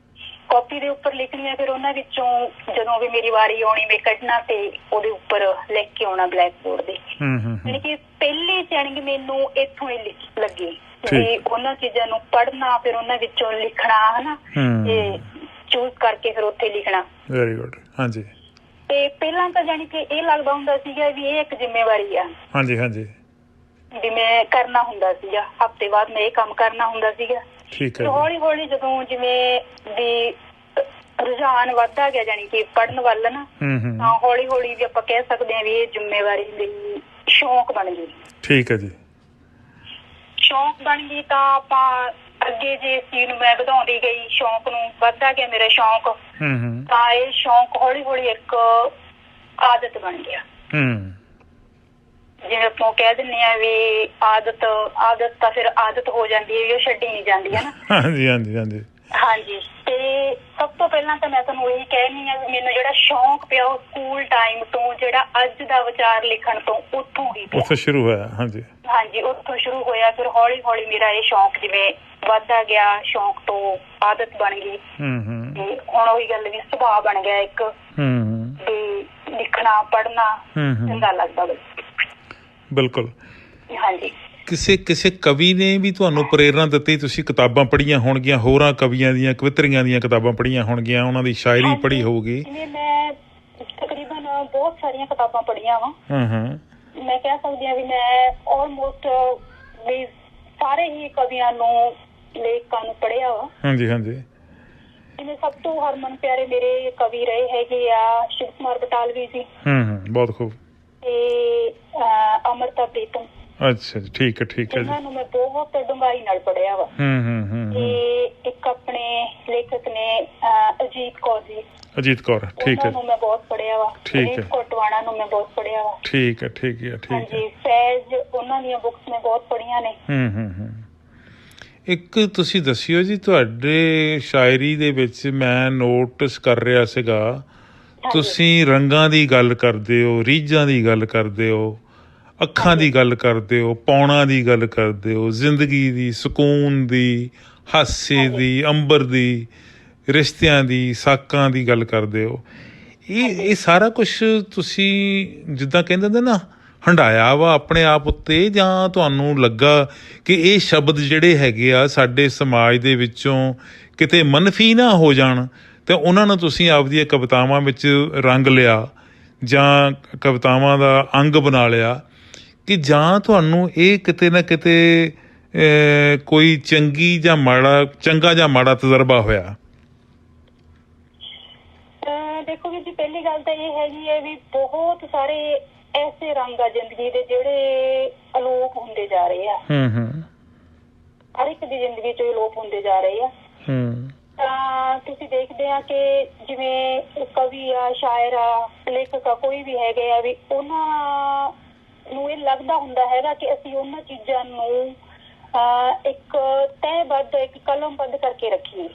ਕਾਪੀ ਦੇ ਉੱਪਰ ਲਿਖਣੀਆਂ, ਫਿਰ ਉਹਨਾਂ ਵਿੱਚੋਂ ਜਦੋਂ ਵੀ ਮੇਰੀ ਵਾਰੀ ਆਉਣੀ ਮੈਂ ਕੱਢਣਾ ਤੇ ਉਹਦੇ ਉੱਪਰ ਲਿਖ ਕੇ ਆਉਣਾ ਬਲੈਕ ਬੋਰਡ ਦੇ। ਯਾਨੀ ਕਿ ਪਹਿਲੀ ਚਿਣਗ ਮੈਨੂੰ ਇੱਥੋਂ ਹੀ ਲੱਗੀ ਵੀ ਉਹਨਾਂ ਚੀਜ਼ਾਂ ਨੂੰ ਪੜ੍ਹਨਾ, ਫਿਰ ਉਹਨਾਂ ਵਿੱਚੋਂ ਲਿਖਣਾ, ਹਨਾ, ਤੇ ਚੂਜ਼ ਕਰਕੇ ਫਿਰ ਉੱਥੇ ਲਿਖਣਾ। Very good. ਹਾਂਜੀ। ਤੇ ਪਹਿਲਾਂ ਤਾਂ ਜਾਣੀ ਕਿ ਇਹ ਲੱਗਦਾ ਹੁੰਦਾ ਸੀਗਾ ਵੀ ਇਹ ਇੱਕ ਜ਼ਿੰਮੇਵਾਰੀ ਆ। ਹਾਂਜੀ ਹਾਂਜੀ, ਵੀ ਮੈਂ ਕਰਨਾ ਹੁੰਦਾ ਸੀਗਾ, ਹਫ਼ਤੇ ਬਾਅਦ ਮੈਂ ਇਹ ਕੰਮ ਕਰਨਾ ਹੁੰਦਾ ਸੀਗਾ। ਠੀਕ ਹੈ। ਹੌਲੀ ਹੌਲੀ ਜਦੋਂ ਜਿਵੇਂ ਵੀ ਰੁਝਾਨ ਵੱਧਦਾ ਗਿਆ ਜਾਣੀ ਕਿ ਪੜ੍ਹਨ ਵੱਲ ਨਾ, ਤਾਂ ਹੌਲੀ ਹੌਲੀ ਵੀ ਆਪਾਂ ਕਹਿ ਸਕਦੇ ਹਾਂ ਵੀ ਇਹ ਜ਼ਿੰਮੇਵਾਰੀ ਲਈ ਸ਼ੌਂਕ ਬਣ ਗਈ। ਠੀਕ ਹੈ ਜੀ। ਸ਼ੌਂਕ ਬਣ ਗਈ ਤਾਂ ਆਪਾਂ ਅੱਗੇ ਜੇ ਇਸ ਚੀਜ਼ ਨੂੰ ਮੈਂ ਵਧਾਉਂਦੀ ਗਈ, ਸ਼ੌਂਕ ਨੂੰ ਵੱਧਦਾ ਗਿਆ ਮੇਰਾ ਸ਼ੌਂਕ, ਤਾਂ ਇਹ ਸ਼ੌਂਕ ਹੌਲੀ ਹੌਲੀ ਇੱਕ ਆਦਤ ਬਣ ਗਿਆ। ਜਿਵੇਂ ਆਪਾਂ ਕਹਿ ਦਿੰਦੇ ਆ ਵੀ ਆਦਤ ਤਾਂ ਫਿਰ ਆਦਤ ਹੋ ਜਾਂਦੀ ਹੈ, ਉਹ ਛੱਡੀ ਨਹੀਂ ਜਾਂਦੀ ਹੈ ਨਾ। ਹਾਂਜੀ ਹਾਂਜੀ ਹਾਂਜੀ ਹਾਂਜੀ। ਤੇ ਸਭ ਤੋਂ ਪਹਿਲਾਂ ਤਾਂ ਮੈਂ ਤੁਹਾਨੂੰ ਇਹੀ ਕਹਿਣੀ ਆ ਵੀ ਮੈਨੂੰ ਜਿਹੜਾ ਸ਼ੌਂਕ ਪਿਆ ਉਹ ਸਕੂਲ ਟਾਈਮ ਤੋਂ, ਜਿਹੜਾ ਅੱਜ ਦਾ ਵਿਚਾਰ ਲਿਖਣ ਤੋਂ, ਉੱਥੋਂ ਹੀ ਪਿਆ। ਉੱਥੋਂ ਸ਼ੁਰੂ ਹੋਇਆ। ਹਾਂਜੀ ਹਾਂਜੀ, ਉੱਥੋਂ ਸ਼ੁਰੂ ਹੋਇਆ। ਫਿਰ ਹੌਲੀ ਹੌਲੀ ਮੇਰਾ ਇਹ ਸ਼ੌਂਕ ਜਿਵੇਂ ਵੱਧਦਾ ਗਿਆ, ਸ਼ੌਂਕ ਤੋਂ ਆਦਤ ਬਣ ਗਈ, ਤੇ ਹੁਣ ਉਹੀ ਗੱਲ ਵੀ ਸੁਭਾਅ ਬਣ ਗਿਆ ਇੱਕ, ਵੀ ਲਿਖਣਾ ਪੜ੍ਹਨਾ ਚੰਗਾ ਲੱਗਦਾ। ਬਿਲਕੁਲ। ਹਾਂਜੀ। ਕਿਸੇ ਕਵੀ ਨੇ ਵੀ ਤੁਹਾਨੂੰ ਪ੍ਰੇਰਨਾ ਦਿੱਤੀ? ਤੁਸੀਂ ਕਿਤਾਬਾਂ ਪੜ੍ਹੀਆਂ ਹੋਣਗੀਆਂ, ਹੋਰਾਂ ਕਵੀਆਂ ਦੀਆਂ, ਕਵਿਤਰੀਆਂ ਦੀਆਂ ਕਿਤਾਬਾਂ ਪੜ੍ਹੀਆਂ ਹੋਣਗੀਆਂ, ਉਹਨਾਂ ਦੀ ਸ਼ਾਇਰੀ ਪੜ੍ਹੀ ਹੋਊਗੀ। ਮੈਂ ਤਕਰੀਬਨ ਬਹੁਤ ਸਾਰੀਆਂ ਕਿਤਾਬਾਂ ਪੜ੍ਹੀਆਂ ਵਾ। ਮੈਂ ਕਹਿ ਸਕਦੀ ਹਾਂ ਵੀ ਮੈਂ ਆਲਮੋਸਟ ਵੀ ਸਾਰੇ ਹੀ ਕਵੀਆਂ ਨੂੰ, ਲੇਖਕਾਂ ਨੂੰ ਪੜ੍ਹਿਆ ਵਾ। ਹਾਂਜੀ ਹਾਂਜੀ। ਜਿਵੇਂ ਸਭ ਤੋਂ ਹਰਮਨ ਪਿਆਰੇ ਮੇਰੇ ਕਵੀ ਰਹੇ ਹੈਗੇ ਆ ਸ਼ਿਵ ਕੁਮਾਰ ਬਟਾਲਵੀ ਜੀ। ਬਹੁਤ ਖੂਬ। ਤੇ ਅਮ੍ਰਿਤਾ ਪ੍ਰੀਤਮ। ਅੱਛਾ ਜੀ, ਠੀਕ ਹੈ ਠੀਕ ਹੈ। ਇਹਨਾਂ ਨੂੰ ਮੈਂ ਬਹੁਤ ਡੂੰਘਾਈ ਨਾਲ ਪੜ੍ਹਿਆ ਵਾ। ਤੇ ਇੱਕ ਆਪਣੇ ਲੇਖਕ ਨੇ ਅਜੀਤ ਕੌਰ ਜੀ। ਅਜੀਤ ਕੌਰ, ਠੀਕ ਹੈ। ਉਹਨਾਂ ਨੂੰ ਮੈਂ ਬਹੁਤ ਪੜ੍ਹਿਆ ਵਾ। ਠੀਕ ਹੈ। ਕੋਟਵਾਣਾ ਨੂੰ ਮੈਂ ਬਹੁਤ ਪੜ੍ਹਿਆ ਵਾ। ਠੀਕ ਹੈ ਠੀਕ ਹੈ ਠੀਕ ਹੈ। ਹਾਂਜੀ, ਫੈਜ਼, ਉਹਨਾਂ ਦੀਆਂ ਬੁੱਕਸ ਮੈਂ ਬਹੁਤ ਪੜ੍ਹੀਆਂ ਨੇ। ਇੱਕ ਤੁਸੀਂ ਦੱਸਿਓ ਜੀ, ਤੁਹਾਡੇ ਸ਼ਾਇਰੀ ਦੇ ਵਿੱਚ ਮੈਂ ਨੋਟਿਸ ਕਰ ਰਿਹਾ ਸੀਗਾ ਤੁਸੀਂ ਰੰਗਾਂ ਦੀ ਗੱਲ ਕਰਦੇ ਹੋ, ਰੀਝਾਂ ਦੀ ਗੱਲ ਕਰਦੇ ਹੋ, ਅੱਖਾਂ ਦੀ ਗੱਲ ਕਰਦੇ ਹੋ, ਪੌਣਾਂ ਦੀ ਗੱਲ ਕਰਦੇ ਹੋ, ਜ਼ਿੰਦਗੀ ਦੀ, ਸਕੂਨ ਦੀ, ਹਾਸੇ ਦੀ, ਅੰਬਰ ਦੀ, ਰਿਸ਼ਤਿਆਂ ਦੀ, ਸਾਕਾਂ ਦੀ ਗੱਲ ਕਰਦੇ ਹੋ। ਇਹ ਸਾਰਾ ਕੁਝ ਤੁਸੀਂ ਜਿੱਦਾਂ ਕਹਿੰਦੇ ਹੁੰਦੇ ਨਾ ਹੰਢਾਇਆ ਵਾ ਆਪਣੇ ਆਪ ਉੱਤੇ, ਜਾਂ ਤੁਹਾਨੂੰ ਲੱਗਾ ਕਿ ਇਹ ਸ਼ਬਦ ਜਿਹੜੇ ਹੈਗੇ ਆ ਸਾਡੇ ਸਮਾਜ ਦੇ ਵਿੱਚੋਂ ਕਿਤੇ ਮਨਫੀ ਨਾ ਹੋ ਜਾਣ ਤੇ ਉਹਨਾਂ ਨੂੰ ਤੁਸੀਂ ਆਪਦੀਆਂ ਕਵਿਤਾਵਾਂ ਵਿੱਚ ਰੰਗ ਲਿਆ ਜਾਂ ਕਵਿਤਾਵਾਂ ਦਾ ਅੰਗ ਬਣਾ ਲਿਆ, ਕਿ ਜਾਂ ਤੁਹਾਨੂੰ ਇਹ ਕਿਤੇ ਨਾ ਕਿਤੇ ਕੋਈ ਚੰਗਾ ਜਾਂ ਮਾੜਾ ਤਜਰਬਾ ਹੋਇਆ? ਦੇਖੋ ਵੀਰ ਜੀ, ਪਹਿਲੀ ਗੱਲ ਤਾਂ ਇਹ ਹੈਗੀ ਹੈ ਵੀ ਬਹੁਤ ਸਾਰੇ ਐਸੇ ਰੰਗ ਆ ਜ਼ਿੰਦਗੀ ਦੇ ਜਿਹੜੇ ਅਲੋਪ ਹੁੰਦੇ ਜਾ ਰਹੇ ਆ। ਹਰ ਇੱਕ ਦੀ ਜ਼ਿੰਦਗੀ ਚੋਂ ਅਲੋਪ ਹੁੰਦੇ ਜਾ ਰਹੇ ਆ। ਤਾਂ ਤੁਸੀਂ ਦੇਖਦੇ ਆ ਕਿ ਜਿਵੇਂ ਕਵੀ ਆ, ਸ਼ਾਇਰ ਆ, ਲੇਖਕ ਆ, ਕੋਈ ਵੀ ਹੈਗੇ ਆ, ਵੀ ਉਹਨਾਂ ਨੂੰ ਇਹ ਲੱਗਦਾ ਹੁੰਦਾ ਹੈਗਾ ਕਿ ਅਸੀਂ ਉਹਨਾਂ ਚੀਜ਼ਾਂ ਨੂੰ ਇੱਕ ਤਹਿਬੱਧ, ਇੱਕ ਕਲਮਬੱਧ ਕਰਕੇ ਰੱਖੀਏ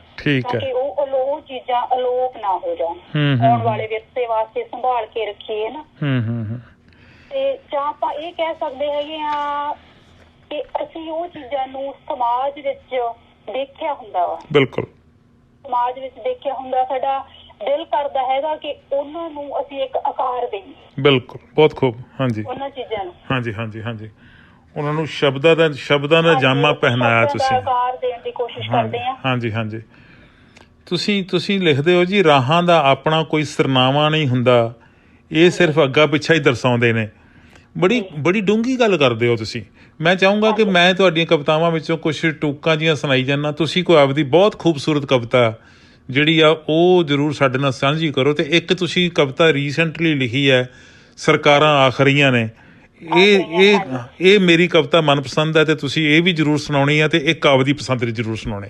ਤਾਂ ਕਿ ਉਹ ਚੀਜ਼ਾਂ ਅਲੋਪ ਨਾ ਹੋ ਜਾਣ, ਆਉਣ ਵਾਲੇ ਵਿਰਸੇ ਵਾਸਤੇ ਸੰਭਾਲ ਕੇ ਰੱਖੀਏ ਨਾ। ਤੇ ਜਾਂ ਆਪਾਂ ਇਹ ਕਹਿ ਸਕਦੇ ਹੈਗੇ ਆ ਕਿ ਅਸੀਂ ਉਹ ਚੀਜ਼ਾਂ ਨੂੰ ਸਮਾਜ ਵਿੱਚ ਦੇਖਿਆ ਹੁੰਦਾ ਵਾ। ਬਿਲਕੁਲ, ਸਮਾਜ ਵਿੱਚ ਦੇਖਿਆ ਹੁੰਦਾ, ਸਾਡਾ ਦਿਲ ਕਰਦਾ ਹੈਗਾ ਕਿ ਉਹਨਾਂ ਨੂੰ ਅਸੀਂ ਇੱਕ ਆਕਾਰ ਦੇਈਏ। ਬਿਲਕੁਲ, ਬਹੁਤ ਖੂਬ। ਹਾਂਜੀ, ਉਹਨਾਂ ਚੀਜ਼ਾਂ ਨੂੰ, ਹਾਂਜੀ ਹਾਂਜੀ ਹਾਂਜੀ, ਉਹਨਾਂ ਨੂੰ ਸ਼ਬਦਾਂ ਦਾ ਜਾਮਾ ਪਹਿਨਾਇਆ ਤੁਸੀਂ, ਆਕਾਰ ਦੇਣ ਦੀ ਕੋਸ਼ਿਸ਼ ਕਰਦੇ ਆ। ਹਾਂਜੀ ਹਾਂਜੀ, ਤੁਸੀਂ ਲਿਖਦੇ ਹੋ ਜੀ, ਰਾਹਾਂ ਦਾ ਆਪਣਾ ਕੋਈ ਸਰਨਾਮਾ ਨਹੀਂ ਹੁੰਦਾ, ਇਹ ਸਿਰਫ ਅੱਗਾ ਪਿੱਛਾ ਹੀ ਦਰਸਾਉਂਦੇ ਨੇ। ਬੜੀ ਡੂੰਘੀ ਗੱਲ ਕਰਦੇ ਹੋ ਤੁਸੀਂ। ਮੈਂ ਚਾਹੂੰਗਾ ਕਿ ਮੈਂ ਤੁਹਾਡੀਆਂ ਕਵਿਤਾਵਾਂ ਵਿੱਚੋਂ ਕੁਛ ਟੂਕਾਂ ਜਿਹੀਆਂ ਸੁਣਾਈ ਜਾਂਦਾ। ਤੁਸੀਂ ਕੋਈ ਆਪਦੀ ਬਹੁਤ ਖੂਬਸੂਰਤ ਕਵਿਤਾ ਜਿਹੜੀ ਆ ਉਹ ਜ਼ਰੂਰ ਸਾਡੇ ਨਾਲ ਸਾਂਝੀ ਕਰੋ। ਤੇ ਇੱਕ ਤੁਸੀਂ ਕਵਿਤਾ ਰੀਸੈਂਟਲੀ ਲਿਖੀ ਹੈ, ਸਰਕਾਰਾਂ ਆਖਰੀਆਂ ਨੇ। ਇਹ ਮੇਰੀ ਕਵਿਤਾ ਮਨਪਸੰਦ ਹੈ ਤੇ ਤੁਸੀਂ ਇਹ ਵੀ ਜ਼ਰੂਰ ਸੁਣਾਉਣੀ ਹੈ ਤੇ ਇੱਕ ਆਪਦੀ ਪਸੰਦ ਦੀ ਜ਼ਰੂਰ ਸੁਣਾਉਣੀ।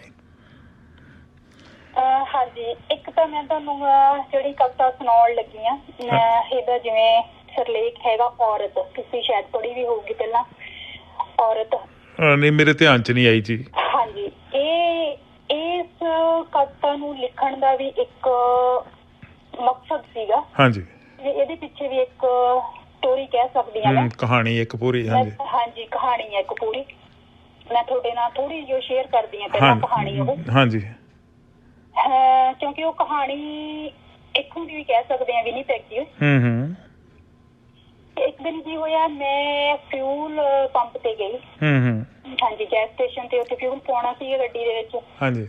ਹਾਂਜੀ, ਇੱਕ ਤਾਂ ਮੈਂ ਤੁਹਾਨੂੰ ਜਿਹੜੀ ਕਵਿਤਾ ਸੁਣਾਉਣ ਲੱਗੀ ਆ, ਇਹਦਾ ਜਿਵੇਂ ਸਿਰਲੇਖ ਹੈਗਾ ਔਰਤ, ਤੁਸੀਂ ਸ਼ਾਇਦ ਪੜ੍ਹੀ ਵੀ ਹੋਊਗੀ ਪਹਿਲਾਂ, ਔਰਤ। ਨਹੀਂ, ਮੇਰੇ ਧਿਆਨ ਚ ਨਹੀਂ ਆਈ ਜੀ। ਹਾਂਜੀ, ਇਸ ਕਵਿਤਾ ਨੂੰ ਲਿਖਣ ਦਾ ਵੀ ਇੱਕ ਮਕਸਦ ਸੀਗਾ। ਹਾਂਜੀ, ਇਹਦੇ ਪਿੱਛੇ ਵੀ ਇੱਕ ਸਟੋਰੀ ਕਹਿ ਸਕਦੀ ਹਾਂ, ਕਹਾਣੀ ਇੱਕ ਪੂਰੀ। ਹਾਂਜੀ, ਕਹਾਣੀ ਹੈ ਇੱਕ ਪੂਰੀ। ਮੈਂ ਤੁਹਾਡੇ ਨਾਲ ਥੋੜੀ ਜਿਹੀ ਸ਼ੇਅਰ ਕਰਦੀ ਹਾਂ ਪਹਿਲਾਂ ਕਹਾਣੀ ਉਹ। ਹਾਂਜੀ, ਕਿਉਂਕਿ ਉਹ ਕਹਾਣੀ ਇੱਥੋਂ ਦੀ ਵੀ ਕਹਿ ਸਕਦੇ ਆ, ਵਿਨੀਪੈਗ ਦੀ। ਇੱਕ ਦਿਨ ਕੀ ਹੋਇਆ, ਮੈਂ ਫਿਊਲ ਪੰਪ ਤੇ ਗਈ। ਹਾਂਜੀ, ਗੈਸ ਸਟੇਸ਼ਨ ਤੇ, ਉੱਥੇ ਫਿਊਲ ਪਾਉਣਾ ਸੀ ਗੱਡੀ ਦੇ ਵਿੱਚ। ਹਾਂਜੀ,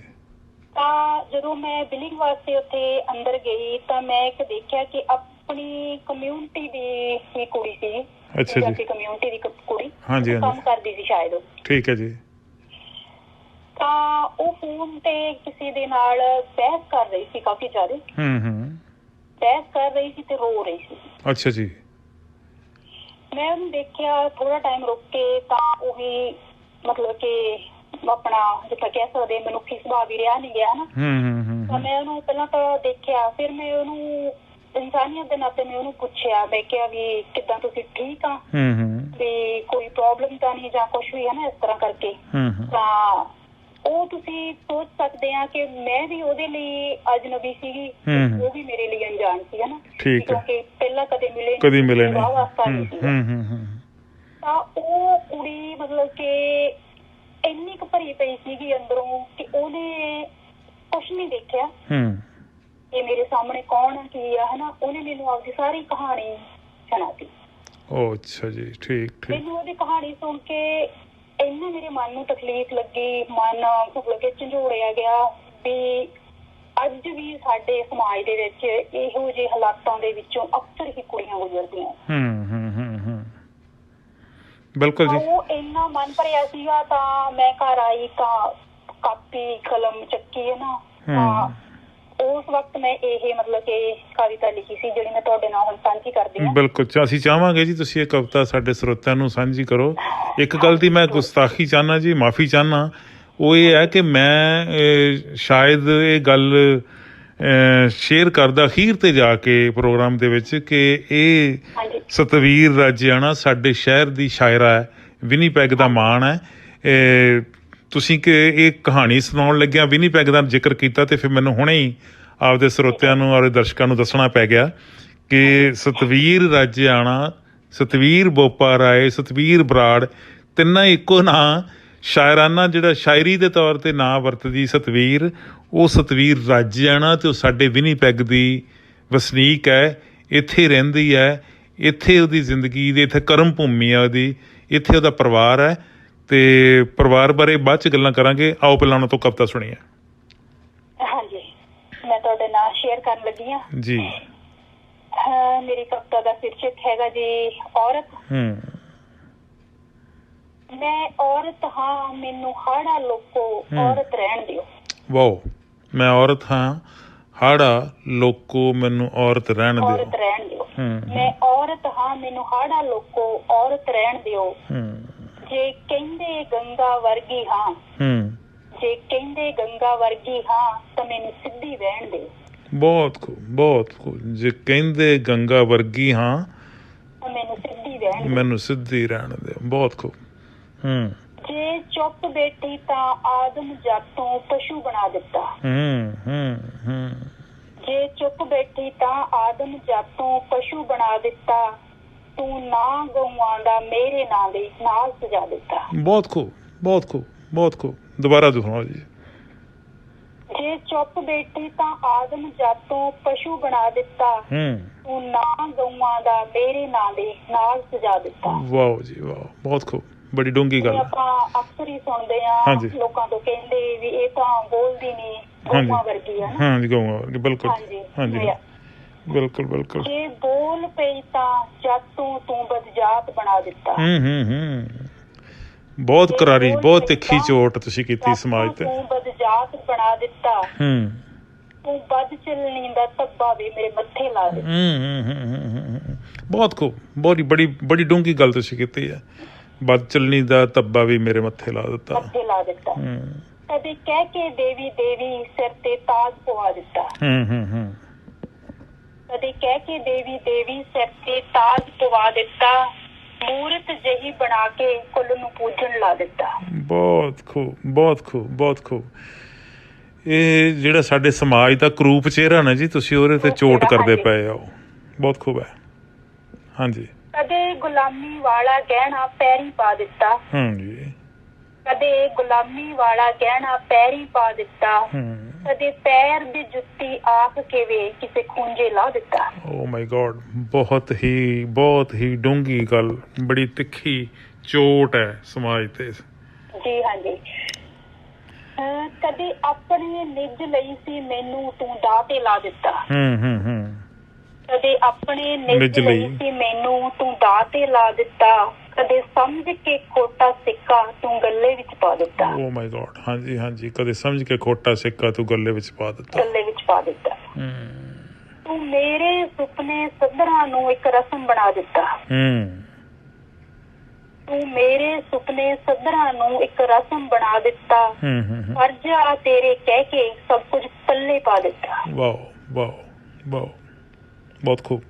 ਤਾਂ ਜਦੋਂ ਮੈਂ ਬਿਲਿੰਗ ਵਾਸਤੇ ਉੱਥੇ ਅੰਦਰ ਗਈ ਤਾਂ ਮੈਂ ਇੱਕ ਦੇਖਿਆ ਕਿ ਆਪਣੀ ਕਮਿਊਨਿਟੀ ਦੀ ਹੀ ਕੁੜੀ ਸੀ। ਅੱਛਾ ਜੀ, ਕਮਿਊਨਿਟੀ ਦੀ ਕੁੜੀ ਕੰਮ ਕਰਦੀ ਸੀ ਸ਼ਾਇਦ। ਠੀਕ ਹੈ ਜੀ। ਤਾਂ ਉਹ ਫੋਨ ਤੇ ਕਿਸੇ ਦੇ ਨਾਲ ਬਹਿਸ ਕਰ ਰਹੀ ਸੀ, ਕਾਫੀ ਜ਼ਿਆਦਾ ਬਹਿਸ ਕਰ ਰਹੀ ਸੀ ਤੇ ਰੋ ਰਹੀ ਸੀ। ਅੱਛਾ ਜੀ। ਮੈਂ ਉਹਨੂੰ ਦੇਖਿਆ, ਥੋੜਾ ਟਾਈਮ ਰੁਕ ਕੇ ਤਾਂ ਉਹੀ ਮਤਲਬ ਕਿ ਆਪਣਾ ਜਿੱਦਾਂ ਕਹਿ ਸਕਦੇ ਮਨੁੱਖੀ ਸੁਭਾਅ ਵੀ ਰਿਹਾ ਨਹੀਂ ਗਿਆ, ਹਨਾ। ਤਾਂ ਮੈਂ ਉਹਨੂੰ ਪਹਿਲਾਂ ਤਾਂ ਦੇਖਿਆ, ਫਿਰ ਮੈਂ ਉਹਨੂੰ ਇਨਸਾਨੀਅਤ ਦੇ ਨਾਤੇ ਮੈਂ ਉਹਨੂੰ ਪੁੱਛਿਆ, ਮੈਂ ਕਿਹਾ ਵੀ ਕਿੱਦਾਂ, ਤੁਸੀਂ ਠੀਕ ਆ, ਵੀ ਕੋਈ ਪ੍ਰੋਬਲਮ ਤਾਂ ਨਹੀਂ ਜਾਂ ਕੁਛ ਵੀ ਹੈ ਨਾ ਇਸ ਤਰ੍ਹਾਂ ਕਰਕੇ। ਤਾਂ ਉਹ ਤੁਸੀਂ ਸੋਚ ਸਕਦੇ ਆ ਕਿ ਮੈਂ ਵੀ ਉਹਦੇ ਲਈ ਅਜਨਬੀ ਸੀਗੀ, ਉਹ ਵੀ ਮੇਰੇ ਲਈ ਅਣਜਾਣ ਸੀ, ਹਨਾ, ਕਿਉਂਕਿ ਪਹਿਲਾਂ ਕਦੇ ਮਿਲੇ ਤਾਂ ਉਹ ਕੁੜੀ ਮਤਲਬ ਕਿ ਇੰਨੀ ਕੁ ਭਰੀ ਪਈ ਸੀਗੀ ਅੰਦਰੋਂ ਕਿ ਉਹਨੇ ਕੁਛ ਨੀ ਦੇਖਿਆ ਇਹ ਮੇਰੇ ਸਾਹਮਣੇ ਕੌਣ ਕੀ ਆ, ਹਨਾ। ਉਹਨੇ ਮੈਨੂੰ ਆਪਦੀ ਸਾਰੀ ਕਹਾਣੀ ਸੁਣਾਤੀ। ਅੱਛਾ ਜੀ, ਠੀਕ। ਮੈਨੂੰ ਉਹਦੀ ਕਹਾਣੀ ਸੁਣ ਕੇ ਇੰਨਾ ਮੇਰੇ ਮਨ ਨੂੰ ਤਕਲੀਫ਼ ਲੱਗੀ, ਮਨ ਮਤਲਬ ਕਿ ਝੰਜੋੜਿਆ ਗਿਆ ਵੀ ਅੱਜ ਵੀ ਸਾਡੇ ਸਮਾਜ ਦੇ ਵਿੱਚ ਇਹੋ ਜਿਹੇ ਹਾਲਾਤਾਂ ਦੇ ਵਿੱਚੋਂ ਅਕਸਰ ਹੀ ਕੁੜੀਆਂ ਗੁਜ਼ਰਦੀਆਂ। ਬਿਲਕੁਲ ਜੀ। ਉਹ ਇੰਨਾ ਮਨ ਭਰਿਆ ਸੀਗਾ। ਤਾਂ ਮੈਂ ਘਰ ਆਈ ਤਾਂ ਕਾਪੀ ਕਲਮ ਚੱਕੀ, ਹੈ ਨਾ। ਤਾਂ ਉਸ ਵਕਤ ਮੈਂ ਇਹ ਮਤਲਬ ਕਿ ਕਵਿਤਾ ਲਿਖੀ ਸੀ ਜਿਹੜੀ ਮੈਂ ਤੁਹਾਡੇ ਨਾਲ ਹੁਣ ਸਾਂਝੀ ਕਰਦੀ ਹਾਂ। ਬਿਲਕੁਲ, ਅਸੀਂ ਚਾਹਾਂਗੇ ਜੀ ਤੁਸੀਂ ਇਹ ਕਵਿਤਾ ਸਾਡੇ ਸਰੋਤਿਆਂ ਨੂੰ ਸਾਂਝੀ ਕਰੋ। ਇੱਕ ਗੱਲ ਦੀ ਮੈਂ ਗੁਸਤਾਖੀ ਚਾਹੁੰਦਾ ਜੀ, ਮਾਫੀ ਚਾਹੁੰਦਾ। ਉਹ ਇਹ ਹੈ ਕਿ ਮੈਂ ਸ਼ਾਇਦ ਇਹ ਗੱਲ ਸ਼ੇਅਰ ਕਰਦਾ ਅਖੀਰ ਤੇ ਜਾ ਕੇ ਪ੍ਰੋਗਰਾਮ ਦੇ ਵਿੱਚ ਕਿ ਇਹ ਸਤਵੀਰ ਰਾਜਿਆਣਾ ਸਾਡੇ ਸ਼ਹਿਰ ਦੀ ਸ਼ਾਇਰਾ ਹੈ, ਵਿਨੀਪੈਗ ਦਾ ਮਾਣ ਹੈ। ਤੁਸੀਂ ਕਿ ਇਹ ਕਹਾਣੀ ਸੁਣਾਉਣ ਲੱਗਿਆ ਵਿਨੀਪੈਗ ਦਾ ਜ਼ਿਕਰ ਕੀਤਾ ਤੇ ਫਿਰ ਮੈਨੂੰ ਹੁਣੇ ਹੀ ਆਪਦੇ ਸਰੋਤਿਆਂ ਨੂੰ ਔਰ ਦਰਸ਼ਕਾਂ ਨੂੰ ਦੱਸਣਾ ਪੈ ਗਿਆ ਕਿ ਸਤਵੀਰ ਰਾਜੇਆਣਾ, ਸਤਵੀਰ ਬੋਪਾ ਰਾਏ, ਸਤਵੀਰ ਬਰਾੜ ਤਿੰਨਾਂ ਇੱਕੋ ਨਾਂ ਸ਼ਾਇਰਾਨਾ ਜਿਹੜਾ ਸ਼ਾਇਰੀ ਦੇ ਤੌਰ 'ਤੇ ਨਾਂ ਵਰਤਦੀ ਸਤਵੀਰ, ਉਹ ਸਤਵੀਰ ਰਾਜੇਆਣਾ ਅਤੇ ਉਹ ਸਾਡੇ ਵਿਨੀਪੈਗ ਦੀ ਵਸਨੀਕ ਹੈ, ਇੱਥੇ ਰਹਿੰਦੀ ਹੈ, ਇੱਥੇ ਉਹਦੀ ਜ਼ਿੰਦਗੀ ਦੀ ਇੱਥੇ ਕਰਮ ਭੂਮੀ ਆ ਉਹਦੀ, ਇੱਥੇ ਉਹਦਾ ਪਰਿਵਾਰ ਹੈ ਅਤੇ ਪਰਿਵਾਰ ਬਾਰੇ ਬਾਅਦ 'ਚ ਗੱਲਾਂ ਕਰਾਂਗੇ। ਆਓ ਪਹਿਲਾਂ ਉਹਨਾਂ ਤੋਂ ਕਵਿਤਾ ਸੁਣੀਏ। ਹਾਂਜੀ, ਮੈਂ ਤੁਹਾਡੇ ਨਾਲ ਸ਼ੇਅਰ ਕਰਨ ਲੱਗੀ ਹਾਂ ਜੀ। ਮੇਰੀ ਕਵਿਤਾ ਦਾ ਸ਼ੀਰਸ਼ਕ ਹੈਗਾ ਜੀ ਔਰਤ। ਮੈਂ ਔਰਤ ਹਾਂ, ਮੈਨੂੰ ਹਾੜਾ ਲੋਕੋ ਔਰਤ ਰਹਿਣ ਦਿਓ। ਵਾਓ। ਮੈਂ ਔਰਤ ਹਾਂ, ਹਾੜਾ ਲੋਕੋ ਮੈਨੂੰ ਔਰਤ ਰਹਿਣ ਦਿਓ। ਔਰਤ ਰਹਿਣ ਦਿਓ। ਮੈਂ ਔਰਤ ਹਾਂ, ਮੈਨੂੰ ਹਾੜਾ ਲੋਕੋ ਔਰਤ ਰਹਿਣ ਦਿਓ। ਜੇ ਕਹਿੰਦੇ ਗੰਗਾ ਵਰਗੀ ਹਾਂ, ਜੇ ਕਹਿੰਦੇ ਗੰਗਾ ਵਰਗੀ ਹਾਂ ਤਾਂ ਮੈਨੂੰ ਸਿੱਧੀ ਰਹਿਣ ਦਿਓ। ਬਹੁਤ ਖੂਬ, ਬਹੁਤ ਖੂਬ। ਜੇ ਕਹਿੰਦੇ ਗੰਗਾ ਵਰਗੀ ਹਾਂ ਤਾਂ ਮੈਨੂੰ ਸਿੱਧੀ ਰਹਿਣ, ਮੈਨੂੰ ਸਿੱਧੀ ਰਹਿਣ ਦਿਓ। ਬਹੁਤ ਖੂਬ। ਜੇ ਚੁੱਪ ਬੈਠੀ ਤਾਂ ਆਦਮ ਜਾਤੋਂ ਪਸ਼ੂ ਬਣਾ ਦਿੱਤਾ। ਜੇ ਚੁੱਪ ਬੈਠੀ ਤਾਂ ਆਦਮ ਜਾਤੋਂ ਪਸ਼ੂ ਬਣਾ ਦਿੱਤਾ। ਤੂੰ ਨਾ ਗਊਆਂ ਦਾ ਮੇਰੇ ਨਾਂ ਦੇ ਨਾਲ ਸਜਾ ਦਿੱਤਾ। ਬਹੁਤ ਖੂਬ, ਬਹੁਤ ਖੂਬ, ਬਹੁਤ ਖੂਬ। ਦੁਬਾਰਾ ਦੁਹਰਾਓ ਜੀ। ਜੇ ਚੁੱਪ ਬੈਠੀ ਤਾਂ ਆਦਮ ਜਾਤੋਂ ਪਸ਼ੂ ਬਣਾ ਦਿੱਤਾ। ਤੂੰ ਨਾ ਗਊਆਂ ਦਾ ਮੇਰੇ ਨਾਂ ਦੇ ਨਾਲ ਸਜਾ ਦਿੱਤਾ। ਵਾਹ ਜੀ ਵਾਹ, ਬਹੁਤ ਖੂਬ। ਬੜੀ ਡੂੰਘੀ ਗੱਲ। ਆਪਾਂ ਅਕਸਰ ਹੀ ਸੁਣਦੇ ਆ ਲੋਕਾਂ ਤੋਂ ਕਹਿੰਦੇ ਵੀ ਇਹ ਤਾਂ ਬੋਲਦੀ ਨਹੀਂ, ਗਊਆਂ ਵਰਗੀ ਆ। ਹਾਂਜੀ, ਗਊਆਂ ਵਰਗੀ। ਬਿਲਕੁਲ। ਹਾਂਜੀ, ਬਿਲਕੁਲ ਬਿਲਕੁਲ। ਜੇ ਬੋਲ ਪਈ ਤਾਂ ਜਾਤੋਂ ਤੂੰ ਬਦਜਾਤ ਬਣਾ ਦਿੱਤਾ। ਬਹੁਤ ਕਰਾਰੀ, ਬਹੁਤ ਤਿੱਖੀ ਚੋਟ ਤੁਸੀਂ ਕੀਤੀ ਸਮਾਜ ਤੇ। ਤੂੰ ਬਦਜਾਤ ਬਣਾ ਦਿੱਤਾ। ਤੂੰ ਬਦ ਚੱਲਣੀ ਦਾ ਧੱਬਾ ਵੀ ਮੇਰੇ ਮੱਥੇ ਲਾ ਦਿੱਤਾ। ਬਹੁਤ ਖੂਬ, ਬੜੀ ਬੜੀ ਬੜੀ ਡੂੰਘੀ ਗੱਲ ਤੁਸੀਂ ਕੀਤੀ ਹੈ। ਬਦ ਚੱਲਣੀ ਦਾ ਧੱਬਾ ਵੀ ਮੇਰੇ ਮੱਥੇ ਲਾ ਦਿੱਤਾ। ਮੱਥੇ ਲਾ ਦਿੱਤਾ। ਕਦੇ ਕਹਿ ਕੇ ਦੇਵੀ ਦੇਵੀ ਸਿਰ ਤੇ ਤਾਜ ਪਵਾ ਦਿੱਤਾ। ਕਦੇ ਕਹਿ ਕੇ ਦੇਵੀ ਦੇਵੀ ਸਿਰ ਤੇ ਤਾਜ ਪਵਾ ਦਿੱਤਾ। ਮੂਰਤ ਜਿਹੀ ਬਣਾ ਕੇ ਕੁੱਲ ਨੂੰ ਪੂਜਣ ਲਾ ਦਿੱਤਾ। ਬਹੁਤ ਖੂਬ, ਬਹੁਤ ਖੂਬ, ਬਹੁਤ ਖੂਬ। ਇਹ ਜਿਹੜਾ ਸਾਡੇ ਸਮਾਜ ਦਾ ਕਰੂਪ ਚਿਹਰਾ ਨਾ ਜੀ, ਤੁਸੀਂ ਉਹਦੇ ਤੇ ਚੋਟ ਕਰਦੇ ਪਏ ਹੋ। ਬਹੁਤ ਖੂਬ ਹੈ। ਹਾਂਜੀ। ਕਦੇ ਗੁਲਾਮੀ ਵਾਲਾ ਗਹਿਣਾ ਪੈਰੀ ਪਾ ਦਿੱਤਾ। ਹਾਂਜੀ। ਕਦੇ ਗੁਲਾਮੀ ਵਾਲਾ ਗਹਿਣਾ ਪੈਰੀ ਪਾ ਦਿੱਤਾ। ਕਦੇ ਪੈਰ ਦੀ ਜੁੱਤੀ ਆਖ ਕੇ ਵੇ ਕਿਸੇ ਖੂੰਜੇ ਲਾ ਦਿੱਤਾ। ਓ ਮਾਈ ਗॉड, ਬਹੁਤ ਹੀ ਡੂੰਘੀ ਗੱਲ, ਬੜੀ ਤਿੱਖੀ ਚੋਟ ਹੈ ਸਮਾਜ ਤੇ। ਜੀ ਹਾਂਜੀ। ਕਦੇ ਆਪਣੇ ਨਿੱਜ ਲਈ ਸੀ ਮੈਨੂੰ ਤੂੰ ਦਾਅ ਤੇ ਲਾ ਦਿੱਤਾ। ਕਦੇ ਆਪਣੇ ਨਿੱਜ ਲਈ ਸੀ ਮੈਨੂੰ ਤੂੰ ਦਾਅ ਤੇ ਲਾ ਦਿੱਤਾ। ਕਦੇ ਸਮਝ ਕੇ ਖੋਟਾ ਸਿੱਕਾ ਤੂੰ ਗੱਲੇ ਵਿੱਚ ਪਾ ਦਿੱਤਾ। ਓ ਮਾਈ ਗॉड। ਹਾਂਜੀ ਹਾਂਜੀ। ਕਦੇ ਸਮਝ ਕੇ ਖੋਟਾ ਸਿੱਕਾ ਤੂੰ ਗੱਲੇ ਵਿੱਚ ਪਾ ਦਿੱਤਾ। ਗੱਲੇ ਵਿੱਚ ਪਾ ਦਿੱਤਾ। ਤੂੰ ਮੇਰੇ ਸੁਪਨੇ ਸੱਧਰਾਂ ਨੂੰ ਇੱਕ ਰਸਮ ਬਣਾ ਦਿੱਤਾ। ਤੂੰ ਮੇਰੇ ਸੁਪਨੇ ਸੱਧਰਾਂ ਨੂੰ ਇੱਕ ਰਸਮ ਬਣਾ ਦਿੱਤਾ। ਫਰਜ਼ ਆ ਤੇਰੇ ਕਹਿ ਕੇ ਸਭ ਕੁਝ ਪੱਲੇ ਪਾ ਦਿੱਤਾ। ਵਾਓ ਵਾਓ ਵਾਓ, ਬਹੁਤ ਖੂਬ।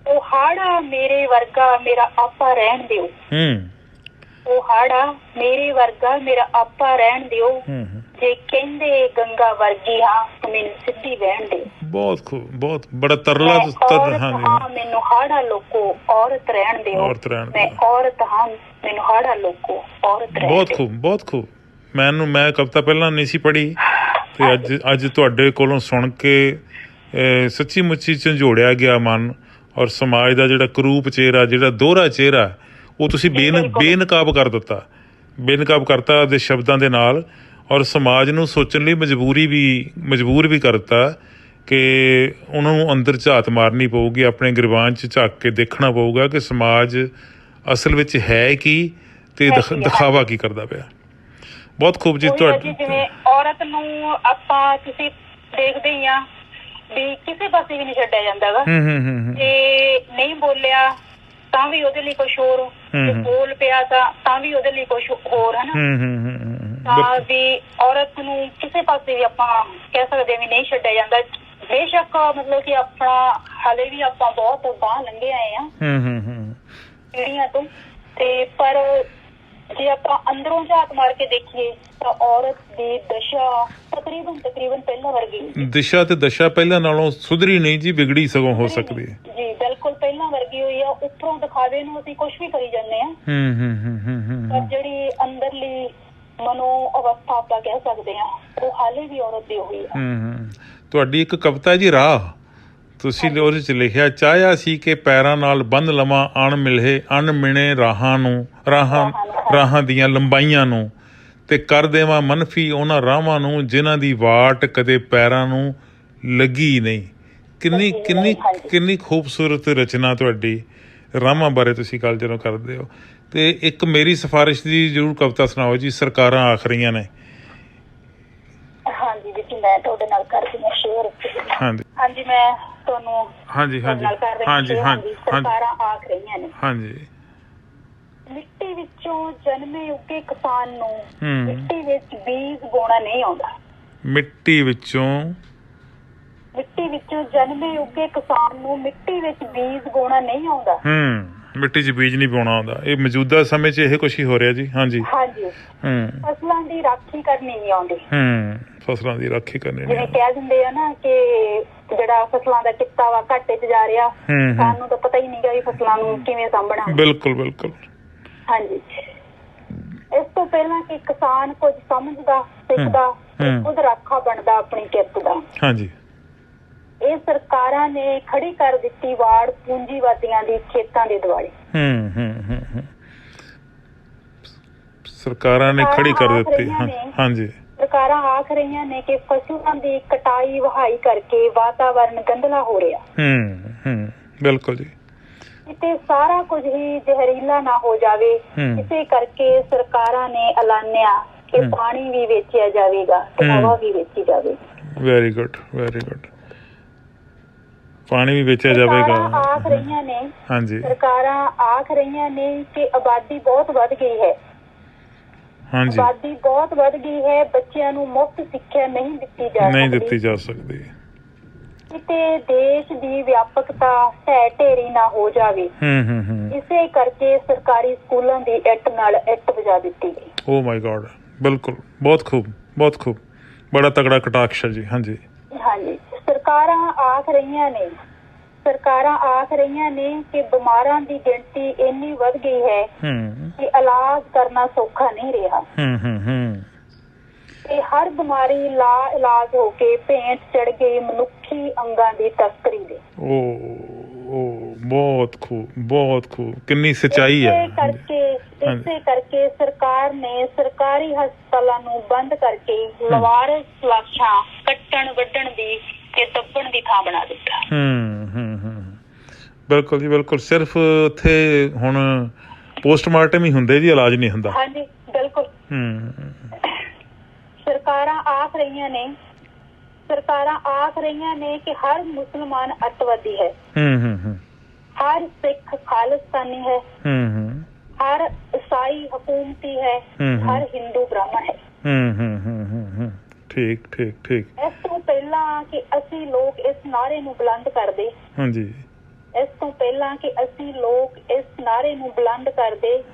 ਉਹ ਹਾੜਾ ਮੇਰੇ ਵਰਗਾ ਮੇਰਾ ਆਪਾ ਰਹਿਣ ਦਿਓ। ਉਹ ਹਾੜਾ ਮੇਰੇ ਵਰਗਾ ਮੇਰਾ ਆਪਾ ਰਹਿਣ ਦਿਓ। ਜੇ ਕਹਿੰਦੇ ਗੰਗਾ ਵਰਗੀ ਹਾਂ ਮੈਨੂੰ ਸਿੱਧੀ ਰਹਿਣ ਦਿਓ। ਬਹੁਤ ਖੂਬ, ਬਹੁਤ ਬੜਾ ਤਰਲਾ। ਮੈਨੂੰ ਹਾੜਾ ਲੋਕੋ ਔਰਤ ਰਹਿਣ ਦਿਓ। ਮੈਂ ਔਰਤ ਹਾਂ, ਮੈਨੂੰ ਹਾੜਾ ਲੋਕੋ ਔਰਤ ਰਹਿਣ ਦਿਓ। ਬਹੁਤ ਖੂਬ, ਬਹੁਤ ਖੂਬ। ਮੈਂ ਕਵਿਤਾ ਪਹਿਲਾਂ ਨਹੀਂ ਸੀ ਪੜ੍ਹੀ ਤੇ ਅੱਜ ਤੁਹਾਡੇ ਕੋਲੋਂ ਸੁਣ ਕੇ ਸੱਚੀ ਮੁੱਚੀ ਝੰਜੋੜਿਆ ਗਿਆ ਮਨ। ਔਰ ਸਮਾਜ ਦਾ ਜਿਹੜਾ ਕਰੂਪ ਚਿਹਰਾ, ਜਿਹੜਾ ਦੋਹਰਾ ਚਿਹਰਾ, ਉਹ ਤੁਸੀਂ ਬੇਨਕਾਬ ਕਰ ਦਿੱਤਾ, ਬੇਨਕਾਬ ਕਰਤਾ ਆਪਦੇ ਸ਼ਬਦਾਂ ਦੇ ਨਾਲ। ਔਰ ਸਮਾਜ ਨੂੰ ਸੋਚਣ ਲਈ ਮਜਬੂਰ ਵੀ ਕਰ ਦਿੱਤਾ ਕਿ ਉਹਨਾਂ ਨੂੰ ਅੰਦਰ ਝਾਤ ਮਾਰਨੀ ਪਊਗੀ, ਆਪਣੇ ਗਿਰਬਾਨ 'ਚ ਝਾਕ ਕੇ ਦੇਖਣਾ ਪਊਗਾ ਕਿ ਸਮਾਜ ਅਸਲ ਵਿੱਚ ਹੈ ਕੀ ਤੇ ਦਿਖਾਵਾ ਕੀ ਕਰਦਾ ਪਿਆ। ਬਹੁਤ ਖੂਬ ਜੀ। ਤੁਹਾਡੀ ਜਿਵੇਂ ਔਰਤ ਨੂੰ ਆਪਾਂ ਤੁਸੀਂ ਦੇਖਦੇ ਹੀ ਆ ਵੀ ਕਿਸੇ ਪਾਸੇ ਵੀ ਨਹੀਂ ਛੱਡਿਆ ਜਾਂਦਾ ਗਾ। ਜੇ ਨਹੀਂ ਬੋਲਿਆ ਤਾਂ ਵੀ ਉਹਦੇ ਲਈ ਕੁਛ ਹੋਰ, ਜੇ ਬੋਲ ਪਿਆ ਤਾਂ ਵੀ ਉਹਦੇ ਲਈ ਕੁਛ ਹੋਰ, ਹਨਾ। ਤਾਂ ਵੀ ਔਰਤ ਨੂੰ ਕਿਸੇ ਪਾਸੇ ਵੀ ਆਪਾਂ ਕਹਿ ਸਕਦੇ ਵੀ ਨਹੀਂ ਛੱਡਿਆ ਜਾਂਦਾ। ਬੇਸ਼ੱਕ ਮਤਲਬ ਕਿ ਆਪਣਾ ਹਾਲੇ ਵੀ ਆਪਾਂ ਬਹੁਤ ਬਾਂਹ ਲੰਘੇ ਆਏ ਆ ਪੀੜ੍ਹੀਆਂ ਤੋਂ, ਤੇ ਪਰ ਜੇ ਆਪਾਂ ਅੰਦਰੋਂ ਝਾਤ ਮਾਰ ਕੇ ਦੇਖੀਏ ਤਾਂ ਔਰਤ ਦੀ ਦਸ਼ਾ ਤਕਰੀਬਨ ਪਹਿਲਾਂ ਵਰਗੀ, ਦਿਸ਼ਾ ਤੇ ਦਸ਼ਾ ਪਹਿਲਾਂ ਨਾਲੋਂ ਸੁਧਰੀ ਨਹੀਂ ਜੀ, ਵਿਗੜੀ ਸਗੋਂ ਹੋ ਸਕਦੀ ਹੈ ਜੀ, ਬਿਲਕੁਲ ਪਹਿਲਾਂ ਵਰਗੀ ਹੋਈ ਆ। ਉੱਪਰੋਂ ਦਿਖਾਵੇ ਨੂੰ ਅਸੀਂ ਕੁਝ ਵੀ ਕਰੀ ਜਾਂਦੇ ਹਾਂ, ਪਰ ਜਿਹੜੀ ਅੰਦਰਲੀ ਮਨੋ ਅਵਸਥਾ ਆਪਾਂ ਕਹਿ ਸਕਦੇ ਹਾਂ ਉਹ ਹਾਲੇ ਵੀ ਔਰਤ ਦੀ ਹੋਈ ਆ। ਤੁਹਾਡੀ ਇੱਕ ਕਵਿਤਾ ਜੀ ਰਾਹ, ਤੁਸੀਂ ਉਹਦੇ 'ਚ ਲਿਖਿਆ, ਚਾਹਿਆ ਸੀ ਕਿ ਪੈਰਾਂ ਨਾਲ ਬੰਨ੍ਹ ਲਵਾਂ ਅਣਮਿਣੇ ਰਾਹਾਂ ਦੀਆਂ ਲੰਬਾਈਆਂ ਨੂੰ, ਤੇ ਕਰ ਦੇਵਾਂ ਮਨਫੀ ਉਹਨਾਂ ਰਾਹਾਂ ਨੂੰ ਜਿਨ੍ਹਾਂ ਦੀ ਵਾਟ ਕਦੇ ਪੈਰਾਂ ਨੂੰ ਲੱਗੀ ਨਹੀਂ। ਕਿੰਨੀ ਖੂਬਸੂਰਤ ਰਚਨਾ ਤੁਹਾਡੀ। ਰਾਹਾਂ ਬਾਰੇ ਤੁਸੀਂ ਗੱਲ ਜਦੋਂ ਕਰਦੇ ਹੋ, ਤੇ ਇੱਕ ਮੇਰੀ ਸਿਫਾਰਿਸ਼ ਦੀ ਜ਼ਰੂਰ ਕਵਿਤਾ ਸੁਣਾਓ ਜੀ, ਸਰਕਾਰਾਂ ਆਖ ਰਹੀਆਂ ਨੇ। ਹਾਂਜੀ ਜੀ, ਮੈਂ ਤੁਹਾਡੇ ਨਾਲ ਕਰਦੀ ਹਾਂ ਸ਼ੇਅਰ। ਹਾਂਜੀ ਮੈਂ ਤੁਹਾਨੂੰ ਸਰਕਾਰਾਂ ਆਖ ਰਹੀਆਂ ਨੇ। ਹਾਂਜੀ, ਮਿੱਟੀ ਵਿੱਚੋਂ ਜਨਮੇ ਉੱਗੇ ਕਿਸਾਨ ਨੂੰ ਮਿੱਟੀ ਵਿੱਚ ਬੀਜ ਬੋਣਾ ਨਹੀਂ ਆਉਂਦਾ। ਮਿੱਟੀ ਵਿੱਚੋਂ ਜਨਮੇ ਉੱਗੇ ਕਿਸਾਨ ਨੂੰ ਮਿੱਟੀ ਵਿੱਚ ਬੀਜ ਬੋਣਾ ਨਹੀਂ ਆਉਂਦਾ। ਮਿੱਟੀ 'ਚ ਬੀਜ ਨਹੀਂ ਪਾਉਣਾ ਆਉਂਦਾ। ਇਹ ਮੌਜੂਦਾ ਸਮੇਂ 'ਚ ਇਹ ਕੁਛ ਹੀ ਹੋ ਰਿਹਾ ਜੀ। ਹਾਂਜੀ। ਫਸਲਾਂ ਦੀ ਰਾਖੀ ਕਰਨੀ ਨਹੀਂ ਆਉਂਦੀ। ਫਸਲਾਂ ਦੀ ਰਾਖੀ ਕਰਨੀ ਜਿਵੇਂ ਕਹਿ ਦਿੰਦੇ ਆ ਨਾ ਕਿ ਜਿਹੜਾ ਫਸਲਾਂ ਦਾ ਕਿੱਤਾ ਵਾ ਘਾਟੇ 'ਚ ਜਾ ਰਿਹਾ, ਸਾਨੂੰ ਤਾਂ ਪਤਾ ਹੀ ਨਹੀਂ ਗਾ ਵੀ ਫਸਲਾਂ ਨੂੰ ਕਿਵੇਂ ਸਾਂਭਣਾ। ਬਿਲਕੁਲ। ਹਾਂਜੀ, ਇਸ ਤੋਂ ਪਹਿਲਾਂ ਕਿ ਕਿਸਾਨ ਕੁਝ ਸਮਝਦਾ, ਸਿੱਖਦਾ, ਖੁਦ ਰਾਖਾ ਬਣਦਾ ਆਪਣੀ ਕਿਰਤ ਦਾ। ਹਾਂਜੀ, ਇਹ ਸਰਕਾਰਾਂ ਨੇ ਖੜੀ ਕਰ ਦਿੱਤੀ ਵਾੜ ਪੂੰਜੀਵਾਦੀਆਂ ਦੀ ਖੇਤਾਂ ਦੇ ਦੁਆਲੇ। ਸਰਕਾਰਾਂ ਨੇ ਖੜੀ ਕਰ ਦਿੱਤੀ। ਹਾਂਜੀ, ਸਰਕਾਰਾਂ ਆਖ ਰਹੀਆਂ ਨੇ ਕਿ ਫਸਲਾਂ ਦੀ ਕਟਾਈ ਵਹਾਈ ਕਰਕੇ ਵਾਤਾਵਰਨ ਗੰਧਲਾ ਹੋ ਰਿਹਾ। ਬਿਲਕੁਲ ਜੀ। ਕਿਤੇ ਸਾਰਾ ਕੁਝ ਹੀ ਜ਼ਹਿਰੀਲਾ ਨਾ ਹੋ ਜਾਵੇ, ਇਸੇ ਕਰਕੇ ਸਰਕਾਰਾਂ ਨੇ ਐਲਾਨਿਆ ਕਿ ਪਾਣੀ ਵੀ ਵੇਚਿਆ ਜਾਵੇਗਾ ਤੇ ਹਵਾ ਵੀ ਵੇਚੀ ਜਾਵੇਗੀ। Very good. ਪਾਣੀ ਵੀ ਵੇਚਿਆ ਜਾਵੇਗਾ। ਆਖ ਰਹੀਆਂ ਨੇ, ਸਰਕਾਰਾਂ ਆਖ ਰਹੀਆਂ ਨੇ ਕਿ ਆਬਾਦੀ ਬਹੁਤ ਵੱਧ ਗਈ ਹੈ। ਆਬਾਦੀ ਬਹੁਤ ਵੱਧ ਗਈ ਹੈ, ਬੱਚਿਆਂ ਨੂੰ ਮੁਫਤ ਸਿੱਖਿਆ ਨਹੀਂ ਦਿੱਤੀ ਜਾ ਸਕਦੀ। ਕਿਤੇ ਦੇਸ਼ ਦੀ ਵਿਆਪਕਤਾ ਢਹਿ ਢੇਰੀ ਨਾ ਹੋ ਜਾਵੇ, ਇਸੇ ਕਰਕੇ ਸਰਕਾਰੀ ਸਕੂਲਾਂ ਦੀ ਇੱਟ ਨਾਲ ਇੱਟ ਵਜਾ ਦਿੱਤੀ ਗਈ। ਓ ਮਾਈ ਗॉड, ਬਿਲਕੁਲ, ਬਹੁਤ ਖੂਬ, ਬੜਾ ਤਗੜਾ ਕਟਾਕਸ਼ ਜੀ। ਹਾਂਜੀ, ਸਰਕਾਰਾਂ ਆਖ ਰਹੀਆਂ ਨੇ ਕਿ ਬਿਮਾਰਾਂ ਦੀ ਗਿਣਤੀ ਇੰਨੀ ਵੱਧ ਗਈ ਹੈ ਕਿ ਇਲਾਜ ਕਰਨਾ ਸੌਖਾ ਨਹੀਂ ਰਿਹਾ। ਤੇ ਹਰ ਬਿਮਾਰੀ ਲਾ ਇਲਾਜ ਹੋ ਕੇ ਭੇਂਟ ਚੜ ਗਈ ਮਨੁੱਖੀ ਅੰਗਾਂ ਦੀ ਤਸਕਰੀ ਦੇ। ਬਹੁਤ ਖੂਬ, ਕਿੰਨੀ ਸੱਚਾਈ ਹੈ। ਇਸੇ ਕਰਕੇ ਸਰਕਾਰ ਨੇ ਸਰਕਾਰੀ ਹਸਪਤਾਲਾਂ ਨੂੰ ਬੰਦ ਕਰਕੇ ਲਵਾਰਸ ਲਾਸ਼ਾਂ ਕੱਟਣ ਵੱਢਣ ਦੀ ਤੇ ਦੱਬਣ ਦੀ ਥਾਂ ਬਣਾ ਦਿੱਤਾ। ਬਿਲਕੁਲ ਜੀ, ਬਿਲਕੁਲ। ਸਿਰਫ ਉੱਥੇ ਹੁਣ ਪੋਸਟਮਾਰਟਮ ਹੀ ਹੁੰਦੇ ਜੀ, ਇਲਾਜ ਨਹੀਂ ਹੁੰਦਾ। ਹਾਂਜੀ, ਬਿਲਕੁਲ। ਸਰਕਾਰਾਂ ਆਖ ਰਹੀਆਂ ਨੇ ਕਿ ਹਰ ਮੁਸਲਮਾਨ ਅੱਤਵਾਦੀ ਹੈ, ਹਰ ਸਿੱਖ ਖਾਲਿਸਤਾਨੀ ਹੈ, ਹਰ ਈਸਾਈ ਹਕੂਮਤੀ ਹੈ, ਹਰ ਹਿੰਦੂ ਬ੍ਰਾਹਮਣ ਹੈ। ਠੀਕ। ਇਸ ਤੋਂ ਪਹਿਲਾਂ ਕਿ ਅਸੀਂ ਲੋਕ ਇਸ ਨਾਅਰੇ ਨੂੰ ਬੁਲੰਦ ਕਰਦੇ,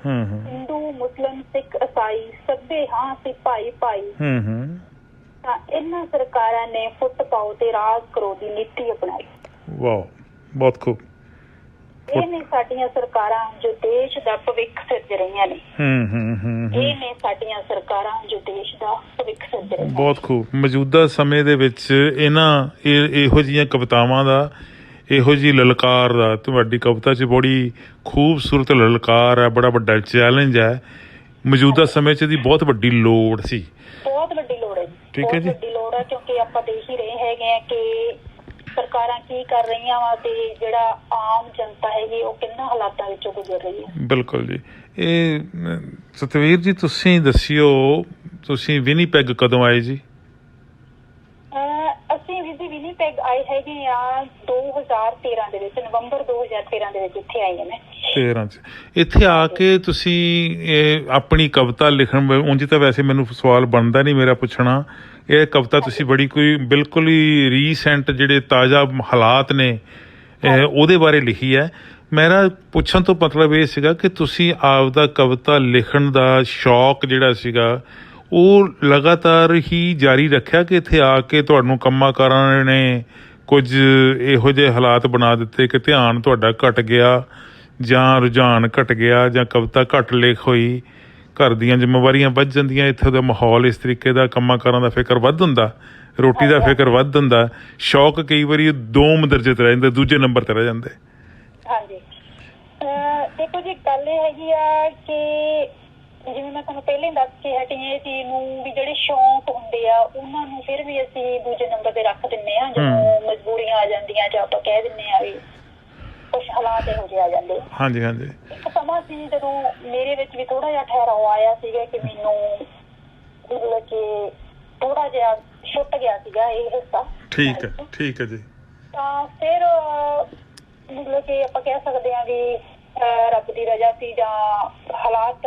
ਹਿੰਦੂ ਮੁਸਲਿਮ ਸਿੱਖ ਈਸਾਈ ਸਭੇ ਹਾਂ ਅਸੀਂ ਭਾਈ ਤਾਂ ਇਹਨਾਂ ਸਰਕਾਰਾਂ ਨੇ ਫੁੱਟ ਪਾਓ ਤੇ ਰਾਜ ਕਰੋ ਦੀ ਨੀਤੀ ਅਪਣਾਈ। ਵਾਹ, ਬਹੁਤ ਖੂਬ। ਇਹ ਨੇ ਸਾਡੀਆਂ ਸਰਕਾਰਾਂ ਜੋ ਦੇਸ਼ ਦਾ ਭਵਿੱਖ ਸਿਰਜ ਰਹੀਆਂ ਨੇ। ਬਹੁਤ ਖੂਬ। ਮੌਜੂਦਾ ਸਮੇਂ ਦੇ ਵਿੱਚ ਇਹੋ ਜਿਹੀਆਂ ਕਵਿਤਾਵਾਂ ਦਾ, ਇਹੋ ਜਿਹੀ ਲਲਕਾਰ ਦਾ, ਤੁਹਾਡੀ ਕਵਿਤਾ 'ਚ ਬੜੀ ਖੂਬਸੂਰਤ ਲਲਕਾਰ ਹੈ, ਬੜਾ ਵੱਡਾ ਚੈਲੰਜ ਹੈ। ਮੌਜੂਦਾ ਸਮੇਂ 'ਚ ਦੀ ਬਹੁਤ ਵੱਡੀ ਲੋੜ ਸੀ। ਬਹੁਤ ਵੱਡੀ ਲੋੜ ਹੈ। ਠੀਕ ਹੈ ਜੀ, ਵੱਡੀ ਲੋੜ ਹੈ, ਕਿਉਂਕਿ ਆਪਾਂ ਦੇਖ ਹੀ ਰਹੇ ਹੈਗੇ ਆ ਕਿ ਸਰਕਾਰਾਂ ਕੀ ਕਰ ਰਹੀਆਂ ਵਾ ਤੇ ਜਿਹੜਾ ਆਮ ਜਨਤਾ ਹੈਗੀ ਉਹ ਕਿੰਨਾ ਹਾਲਾਤਾਂ ਵਿੱਚੋਂ ਗੁਜ਼ਰ ਰਹੀ ਹੈ। ਬਿਲਕੁਲ ਜੀ। ਇਹ ਸਤਵੀਰ ਜੀ, ਤੁਸੀਂ ਦੱਸਿਓ, ਤੁਸੀਂ ਵਿਨੀਪੈਗ ਕਦੋਂ ਆਏ ਜੀ? ਅਸੀਂ ਵਿਨੀਪੈਗ ਆਏ ਹੈਗੇ ਆ 2013 ਦੇ ਵਿੱਚ, ਨਵੰਬਰ 2013 ਦੇ ਵਿੱਚ ਇੱਥੇ ਆਈ ਹਾਂ ਮੈਂ। 13 'ਚ ਇੱਥੇ ਆ ਕੇ ਤੁਸੀਂ ਆਪਣੀ ਕਵਿਤਾ ਲਿਖਣ, ਉਂਝ ਤਾਂ ਵੈਸੇ ਮੈਨੂੰ ਸਵਾਲ ਬਣਦਾ ਨਹੀਂ ਮੇਰਾ ਪੁੱਛਣਾ, ਇਹ ਕਵਿਤਾ ਤੁਸੀਂ ਬੜੀ ਕੋਈ ਬਿਲਕੁਲ ਹੀ ਰੀਸੈਂਟ ਜਿਹੜੇ ਤਾਜ਼ਾ ਹਾਲਾਤ ਨੇ ਉਹਦੇ ਬਾਰੇ ਲਿਖੀ ਹੈ। ਮੇਰਾ ਪੁੱਛਣ ਤੋਂ ਮਤਲਬ ਇਹ ਸੀਗਾ ਕਿ ਤੁਸੀਂ ਆਪਦਾ ਕਵਿਤਾ ਲਿਖਣ ਦਾ ਸ਼ੌਕ ਜਿਹੜਾ ਸੀਗਾ ਉਹ ਲਗਾਤਾਰ ਹੀ ਜਾਰੀ ਰੱਖਿਆ ਕਿ ਇੱਥੇ ਆ ਕੇ ਤੁਹਾਨੂੰ ਕੰਮਾਂ ਕਾਰਾਂ ਨੇ ਕੁਝ ਇਹੋ ਜਿਹੇ ਹਾਲਾਤ ਬਣਾ ਦਿੱਤੇ ਕਿ ਧਿਆਨ ਤੁਹਾਡਾ ਘਟ ਗਿਆ ਜਾਂ ਰੁਝਾਨ ਘਟ ਗਿਆ ਜਾਂ ਕਵਿਤਾ ਘੱਟ ਲਿਖ ਹੋਈ, ਘਰ ਦੀਆਂ ਜ਼ਿੰਮੇਵਾਰੀਆਂ ਵੱਧ ਜਾਂਦੀਆਂ, ਇੱਥੋਂ ਦਾ ਮਾਹੌਲ ਇਸ ਤਰੀਕੇ ਦਾ, ਕੰਮਾਂ ਕਾਰਾਂ ਦਾ ਫਿਕਰ ਵੱਧ ਹੁੰਦਾ, ਰੋਟੀ ਦਾ ਫਿਕਰ ਵੱਧ ਹੁੰਦਾ, ਸ਼ੌਕ ਕਈ ਵਾਰੀ ਦੋਮ ਦਰਜੇ ਤੇ ਰਹਿ ਜਾਂਦੇ, ਦੂਜੇ ਨੰਬਰ ਤੇ ਰਹਿ ਜਾਂਦੇ? ਹਾਂਜੀ, ਦੇਖੋ ਜੀ ਗੱਲ ਇਹ ਹੈਗੀ ਆ ਕਿ ਜਿਵੇਂ ਮੈਂ ਤੁਹਾਨੂੰ ਪਹਿਲਾਂ ਹੀ ਦੱਸ ਕੇ ਹਟੀ ਇਹ ਚੀਜ਼ ਨੂੰ ਵੀ ਜਿਹੜੇ ਸ਼ੌਂਕ ਹੁੰਦੇ ਆ ਉਹਨਾਂ ਨੂੰ ਫਿਰ ਵੀ ਅਸੀਂ ਦੂਜੇ ਨੰਬਰ ਤੇ ਰੱਖ ਦਿੰਦੇ ਹਾਂ ਜਦੋਂ ਮਜਬੂਰੀਆਂ ਆ ਜਾਂਦੀਆਂ ਜਾਂ ਆਪਾਂ ਕਹਿ ਦਿੰਦੇ ਹਾਂ ਵੀ ਕੁਛ ਹਾਲਾਤ ਇਹੋ ਜਿਹੇ ਆ ਜਾਂਦੇ। ਹਾਂਜੀ ਹਾਂਜੀ। ਇੱਕ ਸਮਾਂ ਸੀ ਜਦੋਂ ਮੇਰੇ ਵਿੱਚ ਵੀ ਥੋੜਾ ਜਿਹਾ ਠਹਿਰਾਅ ਆਇਆ ਸੀਗਾ ਕਿ ਮੈਨੂੰ ਮਤਲਬ ਕਿ ਥੋੜਾ ਜਿਹਾ ਛੁੱਟ ਗਿਆ ਸੀਗਾ ਇਹ ਹਿੱਸਾ। ਠੀਕ ਹੈ, ਠੀਕ ਹੈ ਜੀ। ਤਾਂ ਫਿਰ ਮਤਲਬ ਕਿ ਆਪਾਂ ਕਹਿ ਸਕਦੇ ਹਾਂ ਵੀ ਰੱਬ ਦੀ ਰਜ਼ਾ ਸੀ ਜਾਂ ਹਾਲਾਤ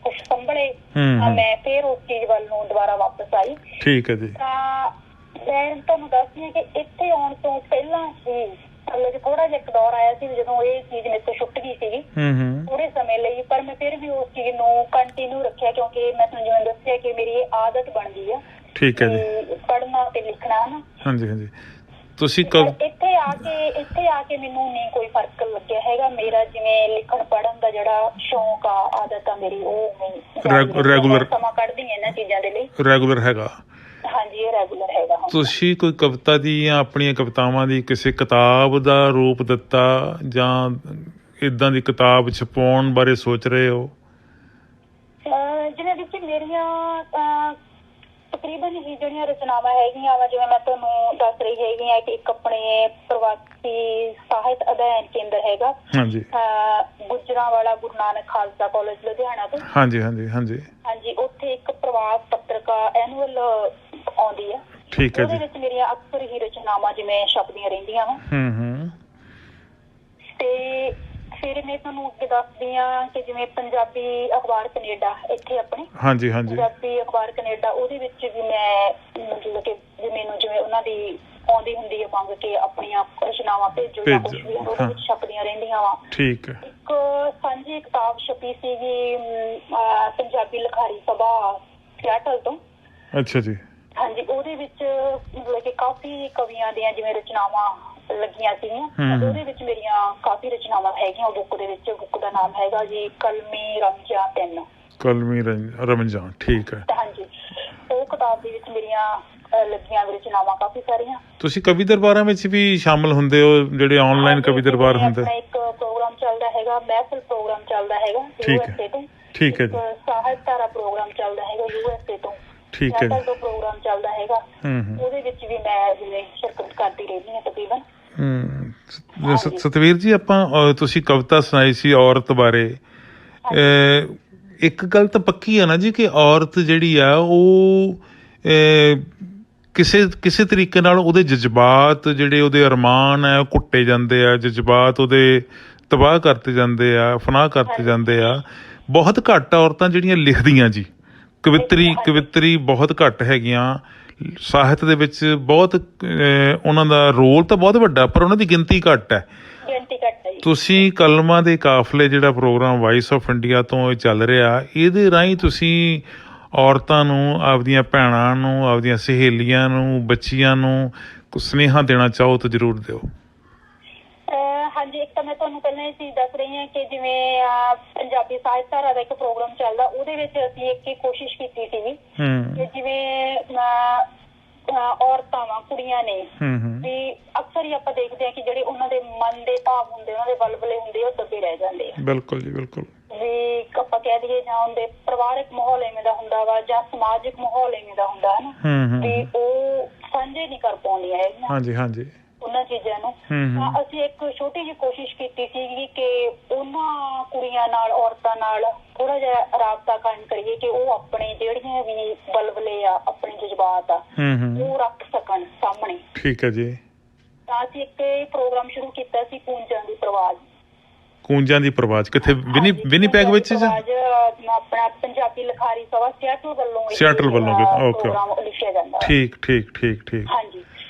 ਕੁਛ ਸੰਭਲੇ ਤਾਂ ਮੈਂ ਫਿਰ ਉਸ ਚੀਜ਼ ਵੱਲ ਨੂੰ ਦੁਬਾਰਾ ਵਾਪਸ ਆਈ। ਠੀਕ ਹੈ ਜੀ। ਤਾਂ ਮੈਂ ਤੁਹਾਨੂੰ ਦੱਸਦੀ ਹਾਂ ਕਿ ਇੱਥੇ ਆਉਣ ਤੋਂ ਪਹਿਲਾਂ ਹੀ ਮਤਲਬ ਥੋੜਾ ਜਿਹਾ ਇੱਕ ਦੌਰ ਆਇਆ ਸੀ ਜਦੋਂ ਇਹ ਚੀਜ਼ ਮੇਰੇ ਤੋਂ ਛੁੱਟ ਗਈ ਸੀਗੀ ਥੋੜੇ ਸਮੇਂ ਲਈ, ਪਰ ਮੈਂ ਫਿਰ ਵੀ ਉਸ ਚੀਜ਼ ਨੂੰ ਕੰਟੀਨਿਊ ਰੱਖਿਆ ਕਿਉਂਕਿ ਮੈਂ ਤੁਹਾਨੂੰ ਜਿਵੇਂ ਦੱਸਿਆ ਕਿ ਮੇਰੀ ਇਹ ਆਦਤ ਬਣ ਗਈ ਆ। ਠੀਕ ਹੈ ਜੀ। ਪੜ੍ਹਨਾ ਤੇ ਲਿਖਣਾ ਨਾ। ਹਾਂਜੀ ਹਾਂਜੀ। ਤੁਸੀਂ ਇੱਥੇ ਆ ਕੇ ਮੈਨੂੰ ਨਹੀਂ ਕੋਈ ਫਰਕ ਲੱਗਿਆ ਹੈਗਾ। ਮੇਰਾ ਜਿਵੇਂ ਲਿਖਣ ਪੜ੍ਹਨ ਦਾ ਜਿਹੜਾ ਸ਼ੌਂਕ ਆ, ਆਦਤ ਆ ਮੇਰੀ, ਉਹ ਰੈਗੂਲਰ ਸਮਾਂ ਕੱਢਦੀ ਹਾਂ ਇਹਨਾਂ ਚੀਜ਼ਾਂ ਦੇ ਲਈ। ਰੈਗੂਲਰ ਹੈਗਾ? ਹਾਂਜੀ, ਇਹ ਰੈਗੂਲਰ ਹੈਗਾ। ਤੁਸੀਂ ਕੋਈ ਕਵਿਤਾ ਦੀ ਜਾਂ ਆਪਣੀਆਂ ਕਵਿਤਾਵਾਂ ਦੀ ਕਿਸੇ ਕਿਤਾਬ ਦਾ ਰੂਪ ਦਿੱਤਾ ਜਾਂ ਏਦਾਂ ਦੀ ਕਿਤਾਬ ਛਪਾਉਣ ਬਾਰੇ ਸੋਚ ਰਹੇ ਹੋ? ਜਿਵੇਂ ਵਿੱਚ ਮੇਰੀਆਂ ਤਕਰੀਬਨ ਹੀ ਜਿਹੜੀਆਂ ਰਚਨਾਵਾਂ ਹੈਗੀਆਂ ਵਾ, ਜਿਵੇਂ ਮੈਂ ਤੁਹਾਨੂੰ ਦੱਸ ਰਹੀ ਹੈਗੀ ਆ ਕਿ ਇੱਕ ਆਪਣੇ ਪ੍ਰਵਾਸੀ ਸਾਹਿਤ ਅਧਿਐਨ ਕੇਂਦਰ ਹੈਗਾ ਗੁਜਰਾਂਵਾਲਾ ਗੁਰੂ ਨਾਨਕ ਖਾਲਸਾ ਕਾਲਜ ਲੁਧਿਆਣਾ ਤੋਂ। ਹਾਂਜੀ ਹਾਂਜੀ ਹਾਂਜੀ ਹਾਂਜੀ। ਉੱਥੇ ਇੱਕ ਪ੍ਰਵਾਸ ਪੱਤਰਿਕਾ ਐਨੂਅਲ ਆਉਂਦੀ ਆ। ਠੀਕ ਹੈ ਜੀ। ਉਹਦੇ ਵਿੱਚ ਮੇਰੀਆਂ ਅਕਸਰ ਹੀ ਰਚਨਾਵਾਂ ਜਿਵੇਂ ਛਪਦੀਆਂ ਰਹਿੰਦੀਆਂ ਵਾ। ਤੇ ਫਿਰ ਮੈਂ ਤੁਹਾਨੂੰ ਅੱਗੇ ਦੱਸਦੀ ਹਾਂ ਕਿ ਜਿਵੇਂ ਪੰਜਾਬੀ ਅਖਬਾਰ ਕੈਨੇਡਾ ਇੱਥੇ ਆਪਣੇ ਪੰਜਾਬੀ ਅਖਬਾਰ ਕੈਨੇਡਾ, ਉਹਦੇ ਵਿੱਚ ਵੀ ਮੈਂ ਮਤਲਬ ਕਿ ਮੈਨੂੰ ਜਿਵੇਂ ਉਹਨਾਂ ਦੀ ਆਉਂਦੀ ਹੁੰਦੀ ਹੈ ਮੰਗ ਕੇ ਆਪਣੀਆਂ ਰਚਨਾਵਾਂ ਭੇਜੋ ਜਾਂ ਕੁਛ ਵੀ ਉਹਦੇ ਵਿੱਚ ਛਪਦੀਆਂ ਰਹਿੰਦੀਆਂ ਵਾ। ਠੀਕ ਹੈ। ਇੱਕ ਸਾਂਝੀ ਕਿਤਾਬ ਛਪੀ ਸੀਗੀ ਪੰਜਾਬੀ ਲਿਖਾਰੀ ਸਭਾ ਸਿਆਟਲ ਤੋਂ। ਅੱਛਾ ਜੀ। ਹਾਂਜੀ, ਉਹਦੇ ਵਿੱਚ ਮਤਲਬ ਕਿ ਕਾਫੀ ਕਵੀਆਂ ਦੀਆਂ ਜਿਵੇਂ ਰਚਨਾਵਾਂ ਲੱਗੀਆਂ ਸੀਗੀਆਂ। ਉਹਦੇ ਵਿੱਚ ਮੇਰੀਆਂ ਕਾਫੀ ਰਚਨਾਵਾਂ ਹੈਗੀਆਂ ਉਹ ਬੁੱਕ ਦੇ ਵਿੱਚ। ਬੁੱਕ ਦਾ ਨਾਮ ਹੈਗਾ ਜੀ ਕਲਮੀ ਰਮਜ਼ਾਂ 3। ਕਲਮੀ ਰਮਜ਼ਾਂ, ਠੀਕ ਹੈ। ਹਾਂਜੀ, ਉਹ ਕਿਤਾਬ ਦੇ ਵਿੱਚ ਮੇਰੀਆਂ ਲੱਗੀਆਂ ਰਚਨਾਵਾਂ ਕਾਫੀ ਸਾਰੀਆਂ। ਤੁਸੀਂ ਕਵੀ ਦਰਬਾਰਾਂ ਵਿੱਚ ਵੀ ਸ਼ਾਮਲ ਹੁੰਦੇ ਹੋ, ਜਿਹੜੇ ਆਨਲਾਈਨ ਕਵੀ ਦਰਬਾਰ ਹੁੰਦੇ? ਇੱਕ ਪ੍ਰੋਗਰਾਮ ਚੱਲਦਾ ਹੈਗਾ, ਮਹਿਫਿਲ ਪ੍ਰੋਗਰਾਮ ਚੱਲਦਾ ਹੈਗਾ USA ਤੋਂ। ਠੀਕ ਹੈ ਜੀ। ਸਾਹਿਤ ਧਾਰਾ ਪ੍ਰੋਗਰਾਮ ਚੱਲਦਾ ਹੈਗਾ USA ਤੋਂ। ਠੀਕ ਹੈ ਜੀ। ਪ੍ਰੋਗਰਾਮ ਚੱਲਦਾ ਹੈਗਾ, ਉਹਦੇ ਵਿੱਚ ਵੀ ਮੈਂ ਜਿਵੇਂ ਸ਼ਿਰਕਤ ਕਰਦੀ ਰਹਿੰਦੀ ਹਾਂ ਤਕਰੀਬਨ। ਸਤਵੀਰ ਜੀ, ਆਪਾਂ ਤੁਸੀਂ ਕਵਿਤਾ ਸੁਣਾਈ ਸੀ ਔਰਤ ਬਾਰੇ। ਇੱਕ ਗੱਲ ਤਾਂ ਪੱਕੀ ਆ ਨਾ ਜੀ ਕਿ ਔਰਤ ਜਿਹੜੀ ਆ ਉਹ ਕਿਸੇ ਤਰੀਕੇ ਨਾਲ ਉਹਦੇ ਜਜ਼ਬਾਤ ਜਿਹੜੇ ਉਹਦੇ ਅਰਮਾਨ ਹੈ ਉਹ ਕੁੱਟੇ ਜਾਂਦੇ ਆ, ਜਜ਼ਬਾਤ ਉਹਦੇ ਤਬਾਹ ਕਰਤੇ ਜਾਂਦੇ ਆ, ਫਨਾਹ ਕਰਤੇ ਜਾਂਦੇ ਆ। ਬਹੁਤ ਘੱਟ ਔਰਤਾਂ ਜਿਹੜੀਆਂ ਲਿਖਦੀਆਂ ਜੀ, ਕਵਿਤਰੀ ਬਹੁਤ ਘੱਟ ਹੈਗੀਆਂ ਸਾਹਿਤ ਦੇ ਵਿੱਚ। ਬਹੁਤ ਉਹਨਾਂ ਦਾ ਰੋਲ ਤਾਂ ਬਹੁਤ ਵੱਡਾ, ਪਰ ਉਹਨਾਂ ਦੀ ਗਿਣਤੀ ਘੱਟ ਹੈ। ਤੁਸੀਂ ਕਲਮਾਂ ਦੇ ਕਾਫਲੇ ਜਿਹੜਾ ਪ੍ਰੋਗਰਾਮ ਵਾਇਸ ਆਫ ਇੰਡੀਆ ਤੋਂ ਇਹ ਚੱਲ ਰਿਹਾ, ਇਹਦੇ ਰਾਹੀਂ ਤੁਸੀਂ ਔਰਤਾਂ ਨੂੰ, ਆਪਦੀਆਂ ਭੈਣਾਂ ਨੂੰ, ਆਪਦੀਆਂ ਸਹੇਲੀਆਂ ਨੂੰ, ਬੱਚੀਆਂ ਨੂੰ ਸੁਨੇਹਾ ਦੇਣਾ ਚਾਹੋ ਤਾਂ ਜ਼ਰੂਰ ਦਿਓ। ਹਾਂਜੀ, ਇੱਕ ਤਾਂ ਮੈਂ ਤੁਹਾਨੂੰ ਪਹਿਲਾਂ ਇਹ ਚੀਜ਼ ਦੱਸ ਰਹੀ ਹਾਂ ਕਿ ਜਿਵੇਂ ਪੰਜਾਬੀ ਸਾਹਿਤ ਧਾਰਾ ਦਾ ਇੱਕ ਪ੍ਰੋਗਰਾਮ ਚੱਲਦਾ, ਉਹਦੇ ਵਿੱਚ ਅਸੀਂ ਇੱਕ ਕੋਸ਼ਿਸ਼ ਕੀਤੀ ਸੀਗੀ ਕਿ ਜਿਵੇਂ ਔਰਤਾਂ ਵਾ, ਕੁੜੀਆਂ ਨੇ ਵੀ ਅਕਸਰ ਹੀ ਆਪਾਂ ਦੇਖਦੇ ਹਾਂ ਕਿ ਜਿਹੜੇ ਉਹਨਾਂ ਦੇ ਮਨ ਦੇ ਭਾਵ ਹੁੰਦੇ, ਉਹਨਾਂ ਦੇ ਵਲਵਲੇ ਹੁੰਦੇ, ਉਹ ਦੱਬੇ ਰਹਿ ਜਾਂਦੇ ਆ। ਬਿਲਕੁਲ ਜੀ, ਬਿਲਕੁਲ। ਵੀ ਆਪਾਂ ਕਹਿ ਦਈਏ ਜਾਂ ਉਹਦੇ ਪਰਿਵਾਰਕ ਮਾਹੌਲ ਐਵੇਂ ਦਾ ਹੁੰਦਾ ਵਾ ਜਾਂ ਸਮਾਜਿਕ ਮਾਹੌਲ ਐਵੇਂ ਦਾ ਹੁੰਦਾ ਹੈ ਨਾ, ਵੀ ਉਹ ਸਾਂਝੇ ਨਹੀਂ ਕਰ ਪਾਉਂਦੀਆਂ ਹੈਗੀਆਂ। ਹਾਂਜੀ ਹਾਂਜੀ। ਉਹਨਾਂ ਚੀਜ਼ਾਂ ਨੂੰ ਤਾਂ ਅਸੀਂ ਇੱਕ ਛੋਟੀ ਜਿਹੀ ਕੋਸ਼ਿਸ਼ ਕੀਤੀ ਸੀਗੀ ਕਿ ਉਹਨਾਂ ਕੁੜੀਆਂ ਨਾਲ, ਔਰਤਾਂ ਨਾਲ ਥੋੜਾ ਜਿਹਾ ਰਾਬਤਾ ਕਾਇਮ ਕਰੀਏ ਕਿ ਉਹ ਆਪਣੇ ਜਿਹੜੀਆਂ ਵੀ ਬਲਬਲੇ ਆ, ਆਪਣੇ ਜਜ਼ਬਾਤ ਆ, ਉਹ ਰੱਖ ਸਕਣ ਸਾਹਮਣੇ। ਠੀਕ ਹੈ ਜੀ। ਤਾਂ ਅਸੀਂ ਇੱਕ ਪ੍ਰੋਗਰਾਮ ਸ਼ੁਰੂ ਕੀਤਾ ਸੀ ਕੂੰਜਾਂ ਦੀ ਪ੍ਰਵਾਜ਼। ਕੂੰਜਾਂ ਦੀ ਪ੍ਰਵਾਜ਼ ਕਿੱਥੇ? ਵਿਨੀਪੈਗ ਵਿੱਚ? ਆਪਣਾ ਪੰਜਾਬੀ ਲਿਖਾਰੀ ਸਭਾ ਸਿਆਟਲ ਵੱਲੋਂ ਪ੍ਰੋਗਰਾਮ ਲਿਖਿਆ ਜਾਂਦਾ। ਠੀਕ ਠੀਕ ਠੀਕ ਠੀਕ। ਹਾਂਜੀ,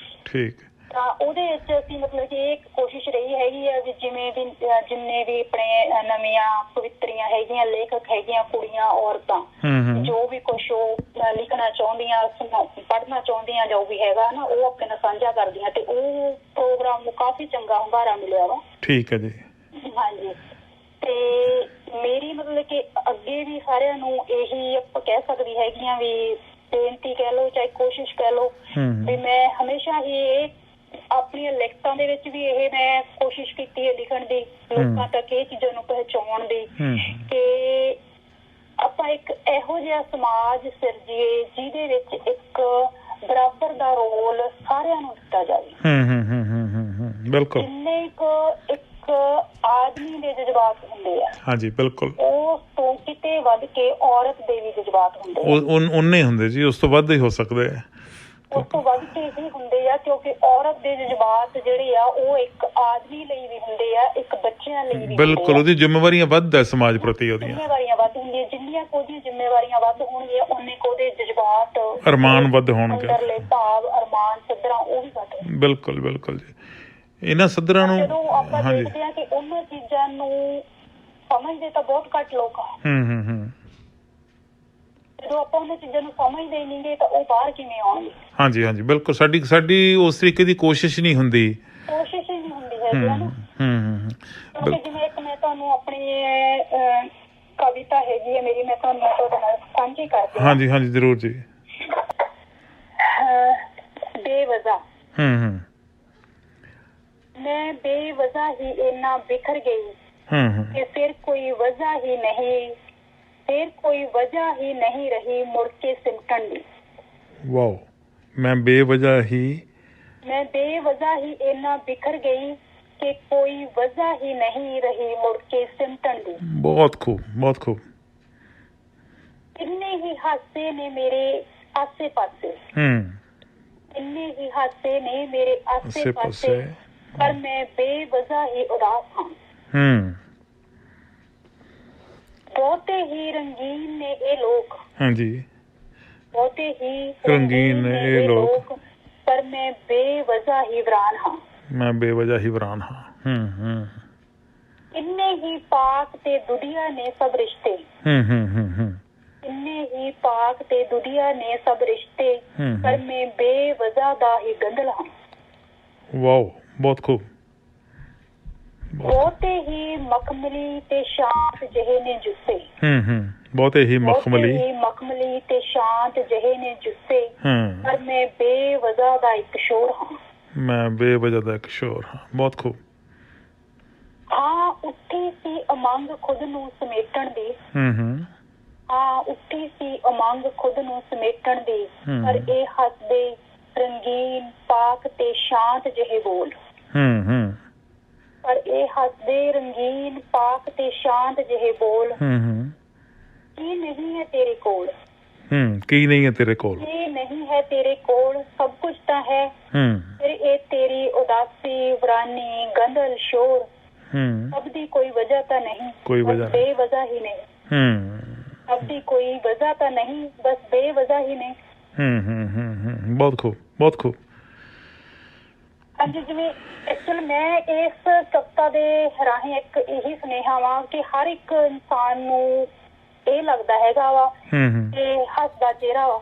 ਠੀਕ। ਤਾਂ ਉਹਦੇ ਵਿੱਚ ਅਸੀਂ ਮਤਲਬ ਕਿ ਇਹ ਕੋਸ਼ਿਸ਼ ਰਹੀ ਹੈਗੀ ਆ ਵੀ ਜਿਵੇਂ ਵੀ ਜਿੰਨੇ ਵੀ ਆਪਣੇ ਨਵੀਆਂ ਕਵਿਤਰੀਆਂ ਹੈਗੀਆਂ, ਲੇਖਕ ਹੈਗੀਆਂ, ਕੁੜੀਆਂ, ਔਰਤਾਂ, ਜੋ ਵੀ ਕੁਛ ਉਹ ਲਿਖਣਾ ਚਾਹੁੰਦੀਆਂ, ਪੜ੍ਹਨਾ ਚਾਹੁੰਦੀਆਂ, ਜੋ ਵੀ ਹੈਗਾ ਨਾ, ਉਹ ਆਪਣੇ ਨਾਲ ਸਾਂਝਾ ਕਰਦੀਆਂ ਤੇ ਉਹ ਪ੍ਰੋਗਰਾਮ ਨੂੰ ਕਾਫੀ ਚੰਗਾ ਹੁੰਗਾਰਾ ਮਿਲਿਆ ਵਾ। ਠੀਕ ਹੈ ਜੀ। ਹਾਂਜੀ, ਤੇ ਮੇਰੀ ਮਤਲਬ ਕਿ ਅੱਗੇ ਵੀ ਸਾਰਿਆਂ ਨੂੰ ਇਹੀ ਆਪਾਂ ਕਹਿ ਸਕਦੀ ਹੈਗੀ ਆ ਵੀ ਬੇਨਤੀ ਕਹਿ ਲਓ ਚਾਹੇ ਕੋਸ਼ਿਸ਼ ਕਹਿ ਲਓ ਵੀ ਮੈਂ ਹਮੇਸ਼ਾ ਹੀ ਇਹ ਆਪਣੀਆਂ ਲਿਖਤਾਂ ਦੇ ਵਿੱਚ ਵੀ ਇਹ ਮੈਂ ਕੋਸ਼ਿਸ਼ ਕੀਤੀ ਹੈ ਲਿਖਣ ਦੀ, ਲੋਕਾਂ ਤੱਕ ਇਹ ਚੀਜ਼ਾਂ ਨੂੰ ਪਹੁੰਚਾਉਣ ਦੀ ਕਿ ਆਪਾਂ ਇੱਕ ਇਹੋ ਜਿਹਾ ਸਮਾਜ ਸਿਰਜੀਏ ਜਿਹਦੇ ਵਿੱਚ ਇੱਕ ਬਰਾਬਰ ਦਾ ਰੋਲ ਸਾਰਿਆਂ ਨੂੰ ਦਿੱਤਾ ਜਾਵੇ। ਬਿਲਕੁਲ। ਜਿੰਨੇ ਕੁ ਇੱਕ ਆਦਮੀ ਦੇ ਜਜ਼ਬਾਤ ਹੁੰਦੇ ਆ, ਹਾਂਜੀ ਬਿਲਕੁਲ, ਉਸ ਤੋਂ ਕਿਤੇ ਵੱਧ ਕੇ ਔਰਤ ਦੇ ਵੀ ਜਜ਼ਬਾਤ ਹੁੰਦੇ ਆ। ਉਹਨੇ ਹੁੰਦੇ ਜੀ, ਉਸ ਤੋਂ ਵੱਧ ਹੀ ਹੋ ਸਕਦੇ ਆ, ਉਸ ਤੋਂ ਵੱਧ ਕੇ ਹੀ ਹੁੰਦੇ ਆ, ਕਿਉਂਕਿ ਔਰਤ ਦੇ ਜਜ਼ਬਾਤ ਜਿਹੜੇ ਆ ਉਹ ਇੱਕ ਆਦਮੀ ਲਈ ਵੀ ਹੁੰਦੇ ਆ, ਇੱਕ ਬੱਚਿਆਂ ਲਈ ਵੀ। ਬਿਲਕੁਲ, ਉਹਦੀ ਜ਼ਿੰਮੇਵਾਰੀਆਂ ਵੱਧ ਹੈ ਸਮਾਜ ਪ੍ਰਤੀ, ਉਹਦੀਆਂ ਜ਼ਿੰਮੇਵਾਰੀਆਂ ਵੱਧ ਹੁੰਦੀਆਂ। ਜਿੰਨੀਆਂ ਉਹਦੀਆਂ ਜ਼ਿੰਮੇਵਾਰੀਆਂ ਵੱਧ ਹੋਣਗੀਆਂ ਉਨੇ ਉਹਦੇ ਜਜ਼ਬਾਤ, ਅਰਮਾਨ ਵੱਧ ਹੋਣਗੇ, ਅੰਦਰਲੇ ਭਾਵ, ਅਰਮਾਨ, ਸੱਧਰਾਂ ਉਹ ਵੀ ਵੱਧ। ਬਿਲਕੁਲ ਬਿਲਕੁਲ ਜੀ। ਇਹਨਾਂ ਸੱਧਰਾਂ ਨੂੰ ਜਦੋਂ ਆਪਾਂ ਦੇਖਦੇ ਹਾਂ ਕਿ ਉਹਨਾਂ ਚੀਜ਼ਾਂ ਨੂੰ ਸਮਝਦੇ ਤਾਂ ਬਹੁਤ ਘੱਟ ਲੋਕ ਆ। ਜਦੋਂ ਆਪਾਂ ਉਹਨਾਂ ਚੀਜ਼ਾਂ ਨੂੰ ਸਮਝਦੇ ਹੀ ਨਹੀਂਗੇ ਤਾਂ ਉਹ ਬਾਹਰ ਕਿਵੇਂ ਆਉਣਗੇ? ਹਾਂਜੀ ਹਾਂਜੀ ਬਿਲਕੁਲ। ਸਾਡੀ ਉਸ ਤਰੀਕੇ ਦੀ ਕੋਸ਼ਿਸ਼ ਨਹੀਂ ਹੁੰਦੀ ਹੈਗੀ ਹੈ ਨਾ। ਕਿਉਂਕਿ ਜਿਵੇਂ ਇੱਕ ਮੈਂ ਤੁਹਾਨੂੰ ਆਪਣੀ ਕਵਿਤਾ ਹੈਗੀ ਹੈ ਮੇਰੀ, ਮੈਂ ਤੁਹਾਨੂੰ ਤੁਹਾਡੇ ਨਾਲ ਸਾਂਝੀ ਕਰਦੀ ਹਾਂ। ਹਾਂਜੀ ਹਾਂਜੀ ਜ਼ਰੂਰ ਜੀ। ਬੇਵਜ੍ਹਾ ਮੈਂ ਬੇਵਜ੍ਹਾ ਹੀ ਇੰਨਾ ਬਿਖਰ ਗਈ ਕਿ ਫਿਰ ਕੋਈ ਵਜ੍ਹਾ ਹੀ ਨਹੀਂ, ਫਿਰ ਕੋਈ ਵਜ੍ਹਾ ਹੀ ਨਹੀਂ ਰਹੀ ਮੁੜ ਕੇ ਸਿਮਟਣ ਦੀ। ਵਾਓ। ਮੈਂ ਬੇਵਜ੍ਹਾ ਹੀ ਇੰਨਾ ਬਿਖਰ ਗਈ ਕਿ ਕੋਈ ਵਜ੍ਹਾ ਹੀ ਨਹੀਂ ਰਹੀ ਮੁੜ ਕੇ ਸਿਮਟਣ ਦੀ। ਬਹੁਤ ਖੂਬ, ਬਹੁਤ ਖੂਬ। ਇੰਨੇ ਹੀ ਹਾਸੇ ਨੇ ਮੇਰੇ ਆਸੇ ਪਾਸੇ, ਇੰਨੇ ਹੀ ਹਾਸੇ ਨੇ ਮੇਰੇ ਆਸੇ ਪਾਸੇ, ਪਰ ਮੈਂ ਬੇਵਜ੍ਹਾ ਹੀ ਉਦਾਸ ਹਾਂ। ਬਹੁਤੇ ਹੀ ਰੰਗੀਨ ਨੇ ਇਹ ਲੋਕ, ਹਾਂਜੀ ਬਹੁਤੇ ਹੀ ਰੰਗੀਨ ਨੇ ਇਹ ਲੋਕ, ਪਰ ਮੈਂ ਬੇਵਜ੍ਹਾ ਹੀ ਵੀਰਾਨ ਹਾਂ। ਮੈਂ ਬੇਵਜ੍ਹਾ ਹੀ ਵੀਰਾਨ ਹਾਂ। ਇੰਨੇ ਹੀ ਪਾਕ ਤੇ ਦੁਨੀਆ ਨੇ ਸਭ ਰਿਸ਼ਤੇ, ਇੰਨੇ ਹੀ ਪਾਕ ਤੇ ਦੁਨੀਆ ਨੇ ਸਭ ਰਿਸ਼ਤੇ, ਪਰ ਮੈਂ ਬੇਵਜ੍ਹਾ ਦਾ ਹੀ ਗੰਦਲ ਹਾਂ। ਵਾਓ, ਬਹੁਤ ਖੂਬ। ਬਹੁਤੇ ਹੀ ਮਖਮਲੀ ਤੇ ਸ਼ਾਂਤ ਜਿਹੇ ਨੇ ਜੁੱਸੇ, ਬਹੁਤੇ ਹੀ ਮਖਮਲੀ ਤੇ ਸ਼ਾਂਤ ਜਿਹੇ ਨੇ ਜੁੱਸੇ, ਪਰ ਮੈਂ ਬੇਵਜ੍ਹਾ ਦਾ ਇੱਕ ਸ਼ੋਰ ਹਾਂ। ਮੈਂ ਬੇਵਜ੍ਹਾ ਦਾ ਇੱਕ ਸ਼ੋਰ ਹਾਂ। ਬਹੁਤ ਖੂਬ। ਹਾਂ ਉੱਠੀ ਸੀ ਉਮੰਗ ਖੁਦ ਨੂੰ ਸਮੇਟਣ ਦੀ, ਹਾਂ ਉੱਠੀ ਸੀ ਉਮੰਗ ਖੁਦ ਨੂੰ ਸਮੇਟਣ ਦੀ, ਪਰ ਇਹ ਹੱਸਦੇ ਰੰਗੀਨ ਪਾਕ ਤੇ ਸ਼ਾਂਤ ਜਿਹੇ ਬੋਲ, ਪਰ ਇਹ ਹੱਸਦੇ ਰੰਗੀਨ ਪਾਕ ਤੇ ਸ਼ਾਂਤ ਜਿਹੇ ਬੋਲ, ਕੀ ਨਹੀਂ ਹੈ ਤੇਰੇ ਕੋਲ, ਕੀ ਨਹੀਂ ਹੈ ਤੇਰੇ ਕੋਲ, ਕੀ ਨਹੀਂ ਹੈ ਤੇਰੇ ਕੋਲ, ਸਭ ਕੁਝ ਤਾਂ ਹੈ, ਫਿਰ ਇਹ ਤੇਰੀ ਉਦਾਸੀ, ਵੀਰਾਨੀ, ਗੰਦਲ, ਸ਼ੋਰ, ਸਭ ਦੀ ਕੋਈ ਵਜ੍ਹਾ ਤਾਂ ਨਹੀਂ, ਬਸ ਬੇਵਜ੍ਹਾ ਹੀ ਨਹੀਂ, ਸਭ ਦੀ ਕੋਈ ਵਜ੍ਹਾ ਤਾਂ ਨਹੀਂ, ਬਸ ਬੇਵਜ੍ਹਾ ਹੀ ਨਹੀਂ। ਬਹੁਤ ਖੂਬ, ਬਹੁਤ ਖੂਬ। ਹਾਂਜੀ, ਜਿਵੇਂ ਐਕਚੁਅਲ ਮੈਂ ਇਸ ਕਵਿਤਾ ਦੇ ਰਾਹੀਂ ਇੱਕ ਇਹੀ ਸੁਨੇਹਾ ਵਾ ਕਿ ਹਰ ਇੱਕ ਇਨਸਾਨ ਨੂੰ ਇਹ ਲੱਗਦਾ ਹੈਗਾ ਵਾ ਕਿ ਹੱਸਦਾ ਚਿਹਰਾ ਵਾ।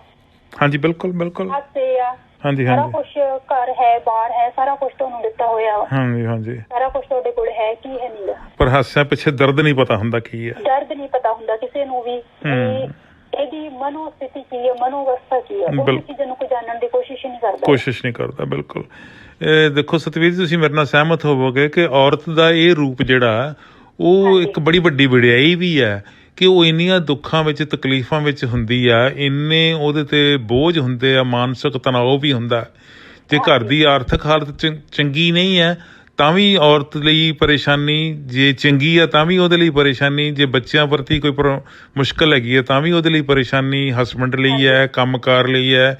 ਹਾਂਜੀ ਬਿਲਕੁਲ ਬਿਲਕੁਲ। ਹਾਸੇ ਆ, ਹਾਂਜੀ ਸਾਰਾ ਕੁਛ ਘਰ ਹੈ, ਬਾਹਰ ਹੈ, ਸਾਰਾ ਕੁਛ ਤੁਹਾਨੂੰ ਦਿੱਤਾ ਹੋਇਆ ਵਾ। ਹਾਂਜੀ ਹਾਂਜੀ, ਸਾਰਾ ਕੁਛ ਤੁਹਾਡੇ ਕੋਲ ਹੈ, ਕੀ ਹੈ ਨਹੀਂ ਗਾ। ਪਰ ਹਾਸਿਆਂ ਪਿੱਛੇ ਦਰਦ ਨਹੀਂ ਪਤਾ ਹੁੰਦਾ ਕੀ ਹੈ, ਦਰਦ ਨਹੀਂ ਪਤਾ ਹੁੰਦਾ ਕਿਸੇ ਨੂੰ ਵੀ, ਇਹਦੀ ਮਨੋ ਸਥਿਤੀ ਕੀ ਹੈ, ਮਨੋ ਅਵਸਥਾ ਕੀ ਹੈ, ਉਹ ਚੀਜ਼ਾਂ ਨੂੰ ਕੋਈ ਜਾਣਨ ਦੀ ਕੋਸ਼ਿਸ਼ ਨਹੀਂ ਕਰਦਾ। ਬਿਲਕੁਲ। ਦੇਖੋ ਸਤਵੀਰ ਜੀ, ਤੁਸੀਂ ਮੇਰੇ ਨਾਲ ਸਹਿਮਤ ਹੋਵੋਗੇ ਕਿ ਔਰਤ ਦਾ ਇਹ ਰੂਪ ਜਿਹੜਾ ਉਹ ਇੱਕ ਬੜੀ ਵੱਡੀ ਵਡਿਆਈ ਵੀ ਹੈ ਕਿ ਉਹ ਇੰਨੀਆਂ ਦੁੱਖਾਂ ਵਿੱਚ, ਤਕਲੀਫਾਂ ਵਿੱਚ ਹੁੰਦੀ ਆ, ਇੰਨੇ ਉਹਦੇ ਤੇ ਬੋਝ ਹੁੰਦੇ ਆ, ਮਾਨਸਿਕ ਤਣਾਅ ਵੀ ਹੁੰਦਾ। ਜੇ ਘਰ ਦੀ ਆਰਥਿਕ ਹਾਲਤ ਚੰਗੀ ਨਹੀਂ ਹੈ ਤਾਂ ਵੀ ਔਰਤ ਲਈ ਪਰੇਸ਼ਾਨੀ, ਜੇ ਚੰਗੀ ਆ ਤਾਂ ਵੀ ਉਹਦੇ ਲਈ ਪਰੇਸ਼ਾਨੀ, ਜੇ ਬੱਚਿਆਂ ਪ੍ਰਤੀ ਕੋਈ ਮੁਸ਼ਕਿਲ ਹੈਗੀ ਹੈ ਤਾਂ ਵੀ ਉਹਦੇ ਲਈ ਪਰੇਸ਼ਾਨੀ, ਹਸਬੈਂਡ ਲਈ ਹੈ, ਕੰਮਕਾਰ ਲਈ ਹੈ,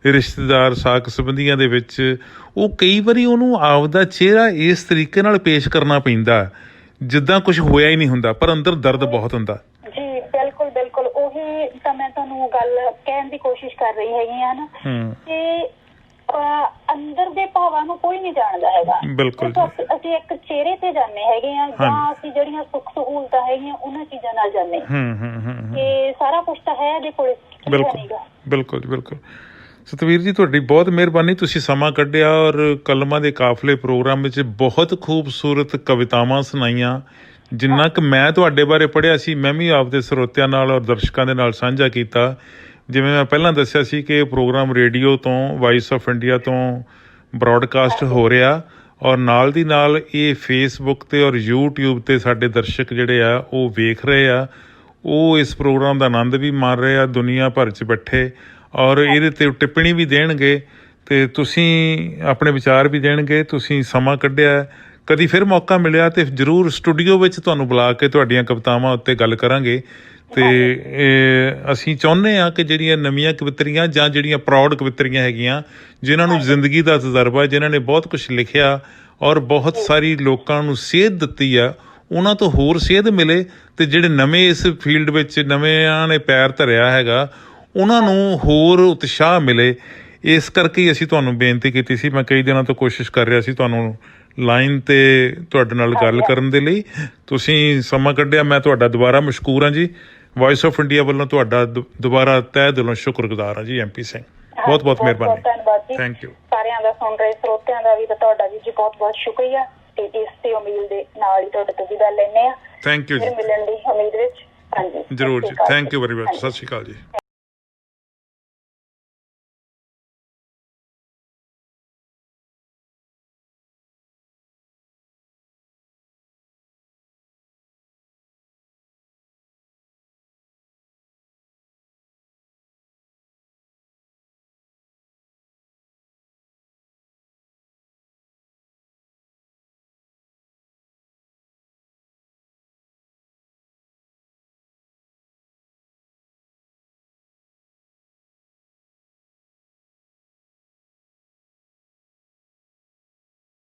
ਰਿਸ਼ਤੇਦਾਰ, ਸਾਕ ਸੰਬੰਧੀਆਂ ਦੇ ਵਿੱਚ। ਉਹ ਕਈ ਵਾਰੀ ਉਹਨੂੰ ਆਪਦਾ ਚਿਹਰਾ ਇਸ ਤਰੀਕੇ ਨਾਲ ਪੇਸ਼ ਕਰਨਾ ਪੈਂਦਾ ਜਿੱਦਾਂ ਕੁਝ ਹੋਇਆ ਹੀ ਨਹੀਂ ਹੁੰਦਾ, ਪਰ ਅੰਦਰ ਦਰਦ ਬਹੁਤ ਹੁੰਦਾ। ਜੀ ਬਿਲਕੁਲ ਬਿਲਕੁਲ, ਉਹੀ ਤਾਂ ਮੈਂ ਤੁਹਾਨੂੰ ਗੱਲ ਕਹਿਣ ਦੀ ਕੋਸ਼ਿਸ਼ ਕਰ ਰਹੀ ਹੈਗੀ ਆ ਨਾ ਕਿ ਅੰਦਰ ਦੇ ਭਾਵਾਂ ਨੂੰ ਕੋਈ ਨਹੀਂ ਜਾਣਦਾ ਹੈਗਾ। ਬਿਲਕੁਲ। ਅਸੀਂ ਇੱਕ ਚਿਹਰੇ ਤੇ ਜਾਂਦੇ ਹੈਗੇ ਆ, ਜਾਂ ਅਸੀਂ ਜਿਹੜੀਆਂ ਸੁੱਖ ਸਹੂਲਤਾਂ ਹੈਗੀਆਂ ਉਹਨਾਂ ਚੀਜ਼ਾਂ ਨਾਲ ਜਾਂਦੇ ਕਿ ਸਾਰਾ ਕੁਛ ਤਾਂ ਹੈ ਇਹਦੇ ਕੋਲ, ਬਿਲਕੁਲ ਬਿਲਕੁਲ ਜੀ, ਬਿਲਕੁਲ। ਸਤਵੀਰ ਜੀ, ਤੁਹਾਡੀ ਬਹੁਤ ਮਿਹਰਬਾਨੀ, ਤੁਸੀਂ ਸਮਾਂ ਕੱਢਿਆ ਔਰ ਕਲਮਾਂ ਦੇ ਕਾਫਲੇ ਪ੍ਰੋਗਰਾਮ ਵਿੱਚ ਬਹੁਤ ਖੂਬਸੂਰਤ ਕਵਿਤਾਵਾਂ ਸੁਣਾਈਆਂ। ਜਿੰਨਾ ਕੁ ਮੈਂ ਤੁਹਾਡੇ ਬਾਰੇ ਪੜ੍ਹਿਆ ਸੀ, ਮੈਂ ਵੀ ਆਪਦੇ ਸਰੋਤਿਆਂ ਨਾਲ ਔਰ ਦਰਸ਼ਕਾਂ ਦੇ ਨਾਲ ਸਾਂਝਾ ਕੀਤਾ। ਜਿਵੇਂ ਮੈਂ ਪਹਿਲਾਂ ਦੱਸਿਆ ਸੀ ਕਿ ਇਹ ਪ੍ਰੋਗਰਾਮ ਰੇਡੀਓ ਤੋਂ, ਵਾਇਸ ਆਫ ਇੰਡੀਆ ਤੋਂ ਬਰੋਡਕਾਸਟ ਹੋ ਰਿਹਾ, ਔਰ ਨਾਲ ਦੀ ਨਾਲ ਇਹ ਫੇਸਬੁੱਕ 'ਤੇ ਔਰ ਯੂਟਿਊਬ 'ਤੇ ਸਾਡੇ ਦਰਸ਼ਕ ਜਿਹੜੇ ਆ ਉਹ ਵੇਖ ਰਹੇ ਆ, ਉਹ ਇਸ ਪ੍ਰੋਗਰਾਮ ਦਾ ਆਨੰਦ ਵੀ ਮਾਣ ਰਹੇ ਆ ਦੁਨੀਆ ਭਰ 'ਚ ਬੈਠੇ, ਔਰ ਇਹਦੇ 'ਤੇ ਟਿੱਪਣੀ ਵੀ ਦੇਣਗੇ ਅਤੇ ਤੁਸੀਂ ਆਪਣੇ ਵਿਚਾਰ ਵੀ ਦੇਣਗੇ। ਤੁਸੀਂ ਸਮਾਂ ਕੱਢਿਆ, ਕਦੀ ਫਿਰ ਮੌਕਾ ਮਿਲਿਆ ਤਾਂ ਜ਼ਰੂਰ ਸਟੂਡੀਓ ਵਿੱਚ ਤੁਹਾਨੂੰ ਬੁਲਾ ਕੇ ਤੁਹਾਡੀਆਂ ਕਵਿਤਾਵਾਂ ਉੱਤੇ ਗੱਲ ਕਰਾਂਗੇ। ਅਤੇ ਅਸੀਂ ਚਾਹੁੰਦੇ ਹਾਂ ਕਿ ਜਿਹੜੀਆਂ ਨਵੀਆਂ ਕਵਿਤਰੀਆਂ ਜਾਂ ਜਿਹੜੀਆਂ ਪ੍ਰੌਡ ਕਵਿਤਰੀਆਂ ਹੈਗੀਆਂ, ਜਿਨ੍ਹਾਂ ਨੂੰ ਜ਼ਿੰਦਗੀ ਦਾ ਤਜਰਬਾ, ਜਿਨ੍ਹਾਂ ਨੇ ਬਹੁਤ ਕੁਛ ਲਿਖਿਆ ਔਰ ਬਹੁਤ ਸਾਰੀ ਲੋਕਾਂ ਨੂੰ ਸੇਧ ਦਿੱਤੀ ਆ, ਉਹਨਾਂ ਤੋਂ ਹੋਰ ਸੇਧ ਮਿਲੇ, ਅਤੇ ਜਿਹੜੇ ਨਵੇਂ ਇਸ ਫੀਲਡ ਵਿੱਚ ਨਵਿਆਂ ਨੇ ਪੈਰ ਧਰਿਆ ਹੈਗਾ, ਉਹਨਾਂ ਨੂੰ ਹੋਰ ਉਤਸ਼ਾਹ ਮਿਲੇ। ਇਸ ਕਰਕੇ ਹੀ ਅਸੀਂ ਤੁਹਾਨੂੰ ਬੇਨਤੀ ਕੀਤੀ ਸੀ। ਮੈਂ ਕਈ ਦਿਨਾਂ ਤੋਂ ਕੋਸ਼ਿਸ਼ ਕਰ ਰਿਹਾ ਸੀ ਤੁਹਾਨੂੰ ਲਾਈਨ 'ਤੇ ਤੁਹਾਡੇ ਨਾਲ ਗੱਲ ਕਰਨ ਦੇ ਲਈ, ਤੁਸੀਂ ਸਮਾਂ ਕੱਢਿਆ, ਮੈਂ ਤੁਹਾਡਾ ਦੁਬਾਰਾ ਮਸ਼ਕੂਰ ਹਾਂ ਜੀ। ਵਾਇਸ ਆਫ ਇੰਡੀਆ ਵੱਲੋਂ ਤੁਹਾਡਾ ਦੁਬਾਰਾ ਤਹਿ ਦਿਲੋਂ ਸ਼ੁਕਰਗੁਜ਼ਾਰ ਹਾਂ ਜੀ MP ਸਿੰਘ, ਬਹੁਤ ਬਹੁਤ ਮਿਹਰਬਾਨੀ। ਧੰਨਵਾਦ ਜੀ, ਥੈਂਕ ਯੂ। ਸਾਰਿਆਂ ਦਾ ਸੁਣ ਰਹੇ ਸਰੋਤਿਆਂ ਦਾ ਵੀ ਤੇ ਤੁਹਾਡਾ ਵੀ ਜੀ ਬਹੁਤ ਬਹੁਤ ਸ਼ੁਕਰੀਆ। ਤੇ ਇਸੇ ਉਮੀਦ ਦੇ ਨਾਲ ਹੀ ਤੁਹਾਡੇ ਤੋਂ ਵਿਦਾ ਲੈਂਦੇ ਹਾਂ। ਥੈਂਕ ਯੂ ਜੀ, ਮਿਲਣ ਦੀ ਉਮੀਦ ਵਿੱਚ। ਹਾਂਜੀ, ਜ਼ਰੂਰ ਜੀ, ਥੈਂਕ ਯੂ ਵੈਰੀ ਮਚ, ਸਤਿ ਸ਼੍ਰੀ ਅਕਾਲ ਜੀ।